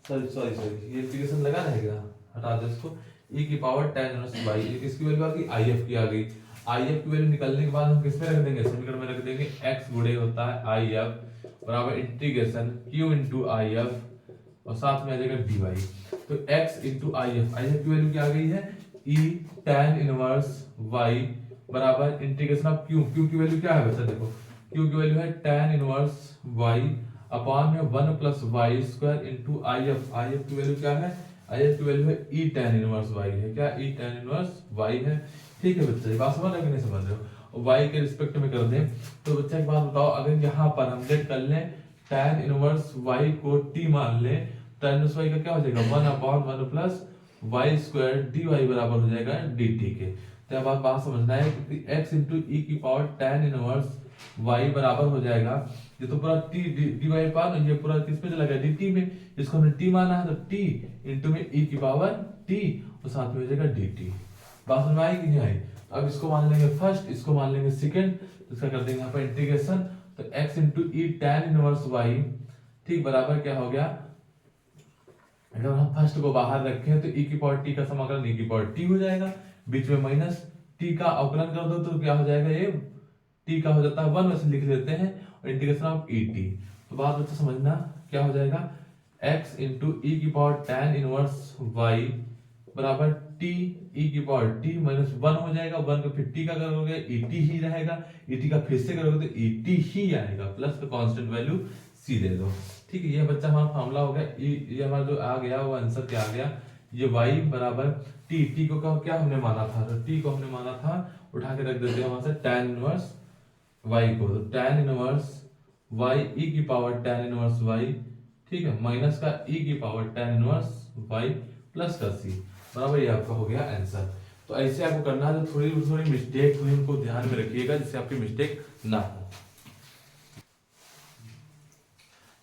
सॉरी ये इंटीग्रेशन लगा रहेगा, हटा दो इसको, e की पावर tan इनवर्स y, किसकी वैल्यू आ गई, if की आ गई। if की वैल्यू निकालने के बाद हम किसमें रख देंगे, समीकरण में रख देंगे, x गुणे होता है if बराबर इंटीग्रेशन q इंटू if और साथ में आ जाएगा dy। तो x इंटू if की वैल्यू क्या आ गई है, e tan इनवर्स y बराबर इंटीग्रेशन ऑफ q की वैल्यू क्या है बच्चा, देखो q की वैल्यू है tan इनवर्स y अपॉन में 1 plus y square into if की वैल्यू क्या है, if की वैल्यू है e tan इनवर्स y है, क्या e tan इनवर्स y है। ठीक है बच्चा, ये बात समझ रहे हो कि नहीं समझ रहे हो, y के रिस्पेक्ट में कर दें तो बच्चा एक बात बताओ, अगर यहाँ पर हम लेट कर लें tan इनवर्स y को t मान लें, tan इनवर्स y का क्या हो जाएगा, 1 upon 1 plus y square dy बराबर हो जाएगा dt के। तो अब आप बात समझना है कि x इंटू ई की पावर tan इनवर्स y बराबर हो जाएगा, ये तो पूरा t dy पावर, ये पूरा किस पे चला गया, dt में, इसको हमने t माना है तो t इंटू में e की पावर t और साथ में हो जाएगा dt। बात समझ में आई कि नहीं आई। तो अब इसको मान लेंगे फर्स्ट, इसको मान लेंगे सेकंड, तो इसका कर देंगे यहाँ पर इंटीग्रेशन, तो x इंटू ई tan इनवर्स y, ठीक बराबर क्या हो गया, अगर हम फर्स्ट को बाहर रखें तो e की पावर t का समाकलन e की पावर t हो जाएगा, बीच में माइनस t का अवकलन कर दो तो क्या हो जाएगा, ये t का हो जाता है 1, वैसे लिख लेते हैं, और इंटीग्रेशन ऑफ et। तो बात बच्चा समझना क्या हो जाएगा, x इंटू ई की पावर tan इनवर्स y बराबर t e की पावर t माइनस 1 हो जाएगा, 1 को फिर t का करोगे et ही रहेगा, et का फिर से करोगे तो et ही आएगा, प्लस का कांस्टेंट वैल्यू c दे दो। ठीक है, ये बच्चा हमारा फार्मूला हो गया, ये हमारा जो आ गया वो आंसर क्या आ गया, ये y बराबर t को क्या हमने माना था, तो t को हमने माना था, उठा के रख देते हैं वहां से tan इनवर्स y को, तो tan इनवर्स y e की पावर tan इनवर्स y, ठीक है, माइनस का e की power tan inverse y plus का c बराबर, ये आपका हो गया आंसर। तो ऐसे आपको करना है, तो थोड़ी मिस्टेक हुई उनको ध्यान में रखिएगा जिससे आपकी मिस्टेक ना हो।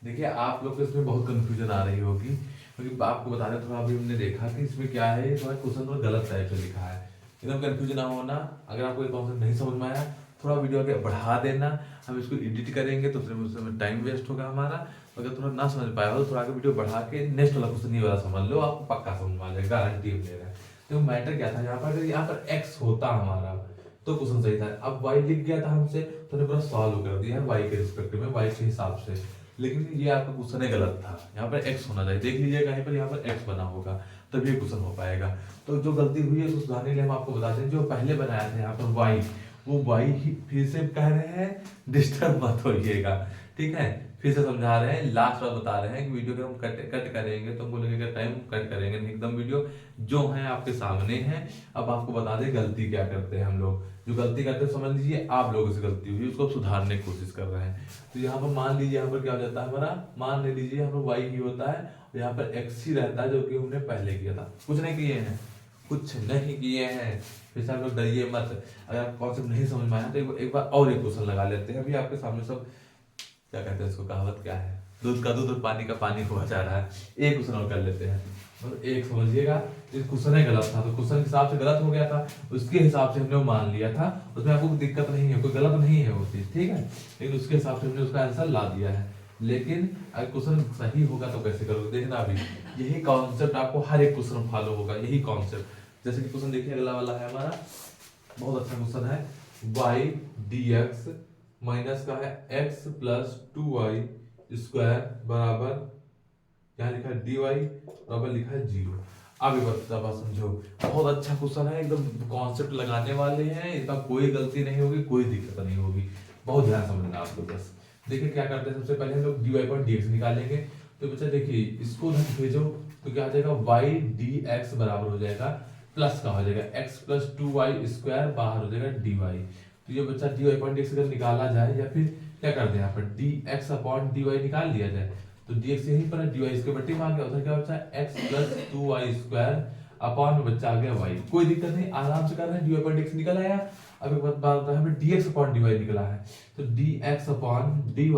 देखिए आप लोग को इसमें बहुत कंफ्यूजन आ रही होगी, क्योंकि आपको बता रहे थोड़ा अभी हमने देखा कि इसमें क्या है, थोड़ा क्वेश्चन थोड़ा गलत टाइप से लिखा है। एकदम कंफ्यूजन ना होना, अगर आपको ये कॉन्सेप्ट नहीं समझ में आया थोड़ा वीडियो आगे बढ़ा देना, हम इसको एडिट करेंगे तो फिर उसमें टाइम वेस्ट होगा हमारा। अगर थोड़ा ना समझ पाया हो तो थोड़ा आगे वीडियो बढ़ा के नेक्स्ट वाला क्वेश्चन ये वाला समझ लो, आपको पक्का समझ में आ जाएगा, गारंटी हम ले रहे हैं। तो मैटर क्या था यहाँ पर, अगर यहाँ पर x होता हमारा तो क्वेश्चन सही था। अब y लिख गया था हमसे तो हमने पूरा सॉल्व कर दिया है y के रिस्पेक्टिव में, y के हिसाब से। लेकिन ये आपका क्वेश्चन है गलत था, यहाँ पर x होना चाहिए। देख लीजिए कहीं पर यहाँ पर x बना होगा तब ये क्वेश्चन हो पाएगा। तो जो गलती हुई है उसको सुधारने के लिए हम आपको बताते हैं, जो पहले बनाया था यहाँ पर y, वो y ही फिर से कह रहे हैं डिस्टर्ब मत होइएगा, ठीक है। फिर से समझा रहे हैं, लास्ट बार बता रहे हैं कि वीडियो को हम कट करेंगे तो हम बोलेंगे कि टाइम कट करेंगे नहीं, एकदम वीडियो जो है आपके सामने है। अब आपको बता दें गलती क्या करते हैं हम लोग, जो गलती करते हैं समझ लीजिए आप लोगों से गलती हुई उसको सुधारने की कोशिश कर रहे हैं। तो यहाँ पर मान लीजिए यहाँ पर क्या हो जाता है हमारा, मान ले लीजिए यहाँ पर y ही होता है और यहाँ पर x ही रहता है, जो कि हमने पहले किया था। कुछ नहीं किए हैं, कुछ नहीं किए हैं, फिर से आप लोग डरिए मत। अगर आप कॉन्सेप्ट नहीं समझ में आया तो एक बार और एक क्वेश्चन लगा लेते हैं। अभी आपके सामने सब क्या कहते हैं इसको, कहावत क्या है, दूध का दूध और पानी का पानी हुआ जा रहा है। एक क्वेश्चन और कर लेते हैं और एक समझिएगा, इस क्वेश्चन है गलत था तो क्वेश्चन के हिसाब से गलत हो गया था, उसके हिसाब से हमने वो मान लिया था, उसमें आपको कोई दिक्कत नहीं है, कोई गलत नहीं है वो चीज, ठीक है। लेकिन उसके हिसाब से हमने उसका आंसर ला दिया है। लेकिन अगर क्वेश्चन सही होगा तो कैसे करोगे, देखना अभी यही कॉन्सेप्ट आपको हर एक क्वेश्चन फॉलो होगा, यही कॉन्सेप्ट। जैसे कि क्वेश्चन देखिए अगला वाला है हमारा, बहुत अच्छा क्वेश्चन है, y dx माइनस का है x प्लस 2y स्क्वायर बराबर, यहाँ लिखा है dy बराबर लिखा है 0। अब एक बात समझो, बहुत अच्छा क्वेश्चन है, एकदम कॉन्सेप्ट लगाने वाले हैं, इसका कोई गलती नहीं होगी, कोई दिक्कत नहीं होगी, बहुत ध्यान समझना आप लोग। बस देखिए क्या करते हैं, सबसे पहले हम लोग dy पर dx निकालेंगे। तो बच्चा देखिए इसको उधर भेजो तो क्या आ जाएगा, y dx बराबर हो जाएगा प्लस का हो जाएगा x प्लस 2y स्क्वायर, बाहर हो जाएगा dy। तो ये बच्चा dy अपॉन dx अगर निकाला जाए, या फिर क्या करते हैं यहाँ पर dx अपॉन dy निकाल लिया जाए, तो dx यहीं पर है, dy इसके बट्टे में आ गया, उधर क्या बचा x plus 2y square upon बच्चा आ गया y। कोई दिक्कत नहीं, आराम से कर रहे हैं, dy अपॉन dx निकल आया। अब एक बात होता है, हमें dx अपॉन dy निकला है, तो dx अपॉन dy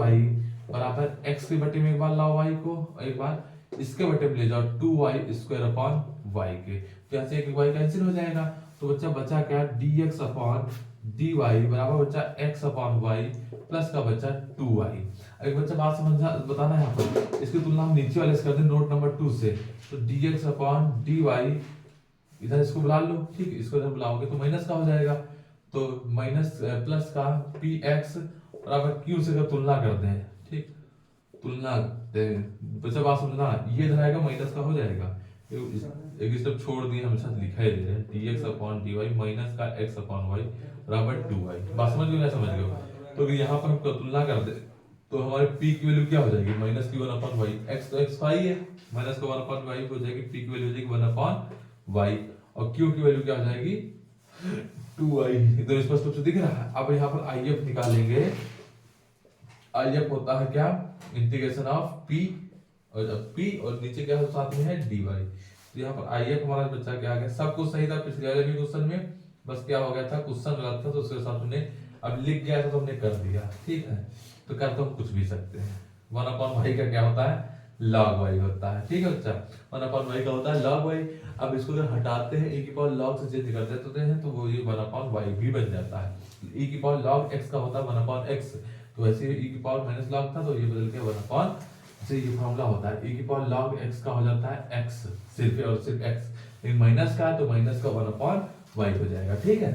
बराबर x के बट्टे में एक बार लाओ y को, एक बार इसके बट्टे में ले जाओ 2y स्क्वायर अपॉन y के, तो यहाँ से एक y कैंसिल हो जाएगा। तो बच्चा बचा क्या, dx अपॉन dy बराबर बच्चा x अपॉन y प्लस का बच्चा 2y। एक बच्चा बात समझना बताना है यहाँ पर, इसकी तुलना हम नीचे वाले से कर दें नोट नंबर 2 से, तो dx अपॉन dy इधर इसको बुला लो, ठीक, इसको इधर बुलाओगे तो माइनस का हो जाएगा, तो माइनस प्लस का px बराबर q से अगर तुलना करते हैं, ठीक, तुलना बच्चा बात समझना, ये इधर आएगा माइनस का हो जाएगा, एक स्टेप छोड़ दिए, हम साथ लिखा ही दे रहे हैं, dx अपॉन dy माइनस का x अपॉन y बराबर 2y। बात समझ गए, समझ गए। तो यहाँ पर हम तुलना कर दे तो हमारे p की वैल्यू क्या हो जाएगी, माइनस की 1 अपॉन y, x तो x y है, माइनस का 1 अपॉन y हो जाएगी, p की वैल्यू हो जाएगी 1 अपॉन y, और q की वैल्यू क्या हो जाएगी 2y। एकदम स्पष्ट रूप से दिख रहा है। अब यहाँ पर if निकालेंगे, if होता है क्या, इंटीग्रेशन ऑफ p और नीचे क्या है साथ में है dy। तो यहाँ पर if हमारा बच्चा क्या आ गया, सब कुछ सही था पिछले वाले भी क्वेश्चन में, बस क्या हो गया था क्वेश्चन गलत था तो उसके साथ हमने अब लिख गया था तो हमने कर दिया, ठीक है। तो कर तो हम कुछ भी सकते हैं, 1 अपॉन y का क्या होता है, log y होता है, ठीक है बच्चा, 1 अपॉन y का होता है log y। अब इसको अगर हटाते हैं e की पावर log से चेंज कर देते हैं तो वो ये 1 अपॉन y भी बन जाता है। e की पावर log x का होता है 1 अपॉन x, तो वैसे ही e की पावर माइनस log था तो ये बदल के 1 अपॉन से ये फॉर्मूला होता है, e की पावर log x का हो जाता है x, सिर्फ और सिर्फ x, लेकिन माइनस का है तो माइनस का 1 अपॉन y हो जाएगा, ठीक है।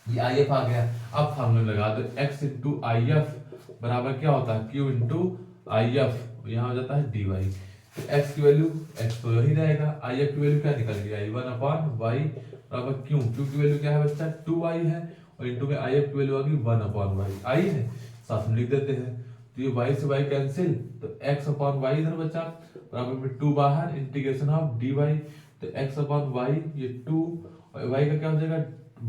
ये if आ गया, अब फॉर्मूला लगा दो, x इंटू if बराबर क्या होता है, q इंटू if, यहाँ हो जाता है dy। तो x की वैल्यू x तो यही रहेगा, if की वैल्यू क्या निकल गई, 1 अपॉन y बराबर q की वैल्यू क्या है बच्चा 2y है, और इंटू में if की वैल्यू आ गई 1 अपॉन y, आई है, साथ में लिख देते हैं। तो ये y से y कैंसिल, तो x अपॉन y इधर बचा, बराबर में 2 बाहर, इंटीग्रेशन ऑफ dy, तो x अपॉन y ये 2, और y का क्या हो जाएगा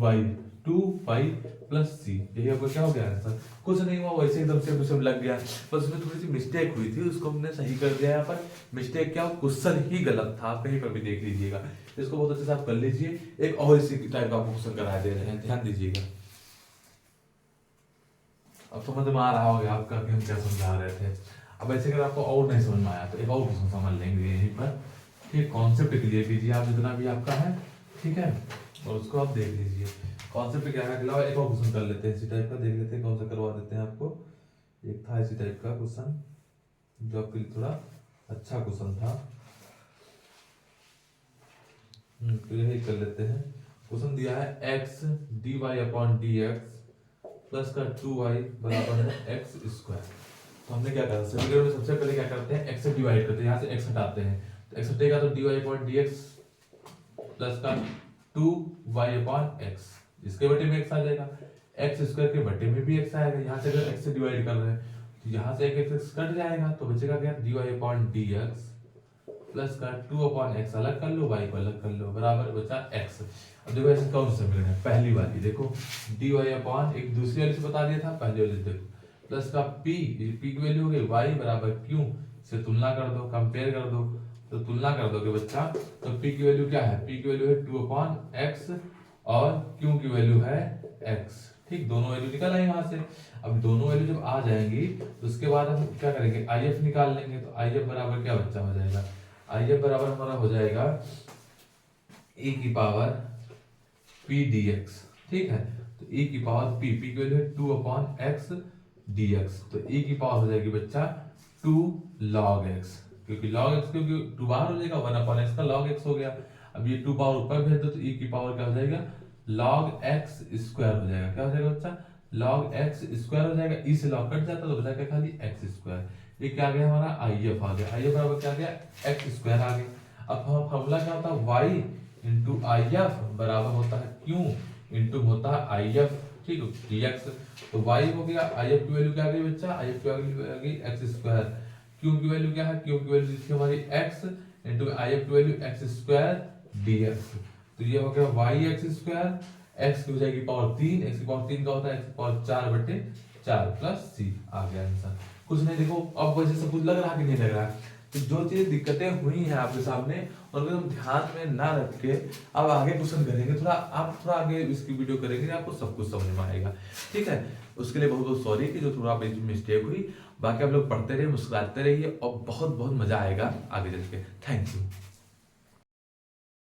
y 2y प्लस c, यही आपको क्या हो गया आंसर। कुछ नहीं हुआ, वैसे एकदम से सब लग गया, बस उसमें थोड़ी सी मिस्टेक हुई थी, उसको हमने सही कर दिया। यहाँ पर मिस्टेक क्या, क्वेश्चन ही गलत था, आप कहीं पर भी देख लीजिएगा, इसको बहुत अच्छे से आप कर लीजिए। एक और इसी टाइप का क्वेश्चन करा दे रहे हैं, ध्यान दीजिएगा। अब समझ में आ रहा होगा आपका कि हम क्या समझा रहे थे। अब ऐसे अगर आपको और नहीं समझ में आया तो एक और क्वेश्चन समझ लेंगे यहीं पर, ठीक। कॉन्सेप्ट क्लियर कीजिए आप जितना भी आपका है, ठीक है, और उसको आप देख लीजिए कॉन्सेप्ट क्या है। अगला एक और क्वेश्चन कर लेते हैं इसी टाइप का, देख लेते हैं कौन सा करवा देते हैं आपको। एक था इसी टाइप का क्वेश्चन जो आपके लिए थोड़ा अच्छा क्वेश्चन था, तो यही कर लेते हैं। क्वेश्चन दिया है x d y upon d x plus का 2y बराबर है एक्स स्क्वायर। तो हमने क्या करा, समीकरण में सबसे पहले क्या करते हैं, एक्स से डिवाइड करते हैं, यहाँ से एक्स हटाते हैं, तो एक्स हटेगा तो dy अपॉन dx प्लस का 2y अपॉन x, इसके बटे में x आ जाएगा, एक्स स्क्वायर के बटे में भी x आएगा। यहाँ से अगर x से डिवाइड कर रहे हैं तो यहाँ से एक x कट जाएगा, तो बचेगा क्या, dy अपॉन dx प्लस का 2 अपॉन x अलग कर लो, y को अलग कर लो, बराबर बचा x। अब देखो ऐसे कौन सा समीकरण है, पहली वाली देखो dy अपॉन एक दूसरी वाली से बता दिया था, पहली वाली देखो प्लस का p की वैल्यू हो गई y बराबर q से तुलना कर दो, कंपेयर कर दो, तो तुलना कर दोगे बच्चा, तो p की वैल्यू क्या है, p की वैल्यू है 2 अपॉन x और q की वैल्यू है x, ठीक। दोनों वैल्यू निकल आई वहां से। अब दोनों वैल्यू जब आ जाएंगी तो उसके बाद हम क्या करेंगे, if निकाल लेंगे, तो if बराबर क्या बच्चा हो जाएगा, if बराबर हमारा हो जाएगा e की पावर p dx, ठीक है। तो e की पावर p की वैल्यू है 2 अपॉन x dx, तो e की पावर हो जाएगी बच्चा 2 log x, क्योंकि log x क्योंकि 2 बाहर हो जाएगा, 1 अपॉन x का log x हो गया। अब ये 2 पावर ऊपर भेज दो तो e की पावर क्या हो जाएगा, log x स्क्वायर हो जाएगा, क्या हो जाएगा बच्चा, log x स्क्वायर हो जाएगा, e से log कट जाता तो बचा खाली x स्क्वायर। ये क्या आ गया हमारा, if आ गया, if बराबर क्या आ गया, x स्क्वायर आ गया। अब फॉर्मूला क्या होता है, y इंटू if बराबर होता है q इंटू होता है if, ठीक है, dx। तो y हो गया, if की वैल्यू क्या आ गई बच्चा, if की वैल्यू आ गई x स्क्वायर, q की वैल्यू क्या है, q की वैल्यू थी हमारी x इंटू if की वैल्यू x स्क्वायर dx। तो ये हो गया y x स्क्वायर, x की हो जाएगी पावर 3, x की पावर 3 का होता है x की पावर 4/4 प्लस c, आ गया आंसर। कुछ नहीं, देखो अब वैसे सब कुछ लग रहा है कि नहीं लग रहा है, तो जो चीज दिक्कतें हुई हैं आपके सामने उनको हम ध्यान में ना रख के अब आगे क्वेश्चन करेंगे, थोड़ा आप थोड़ा आगे इसकी वीडियो करेंगे, आपको सब कुछ समझ में आएगा, ठीक है। उसके लिए बहुत बहुत सॉरी कि जो थोड़ा मिस्टेक हुई, बाकी आप लोग पढ़ते रहिए, मुस्कुराते रहिए और बहुत बहुत मजा आएगा आगे चल के। Thank you.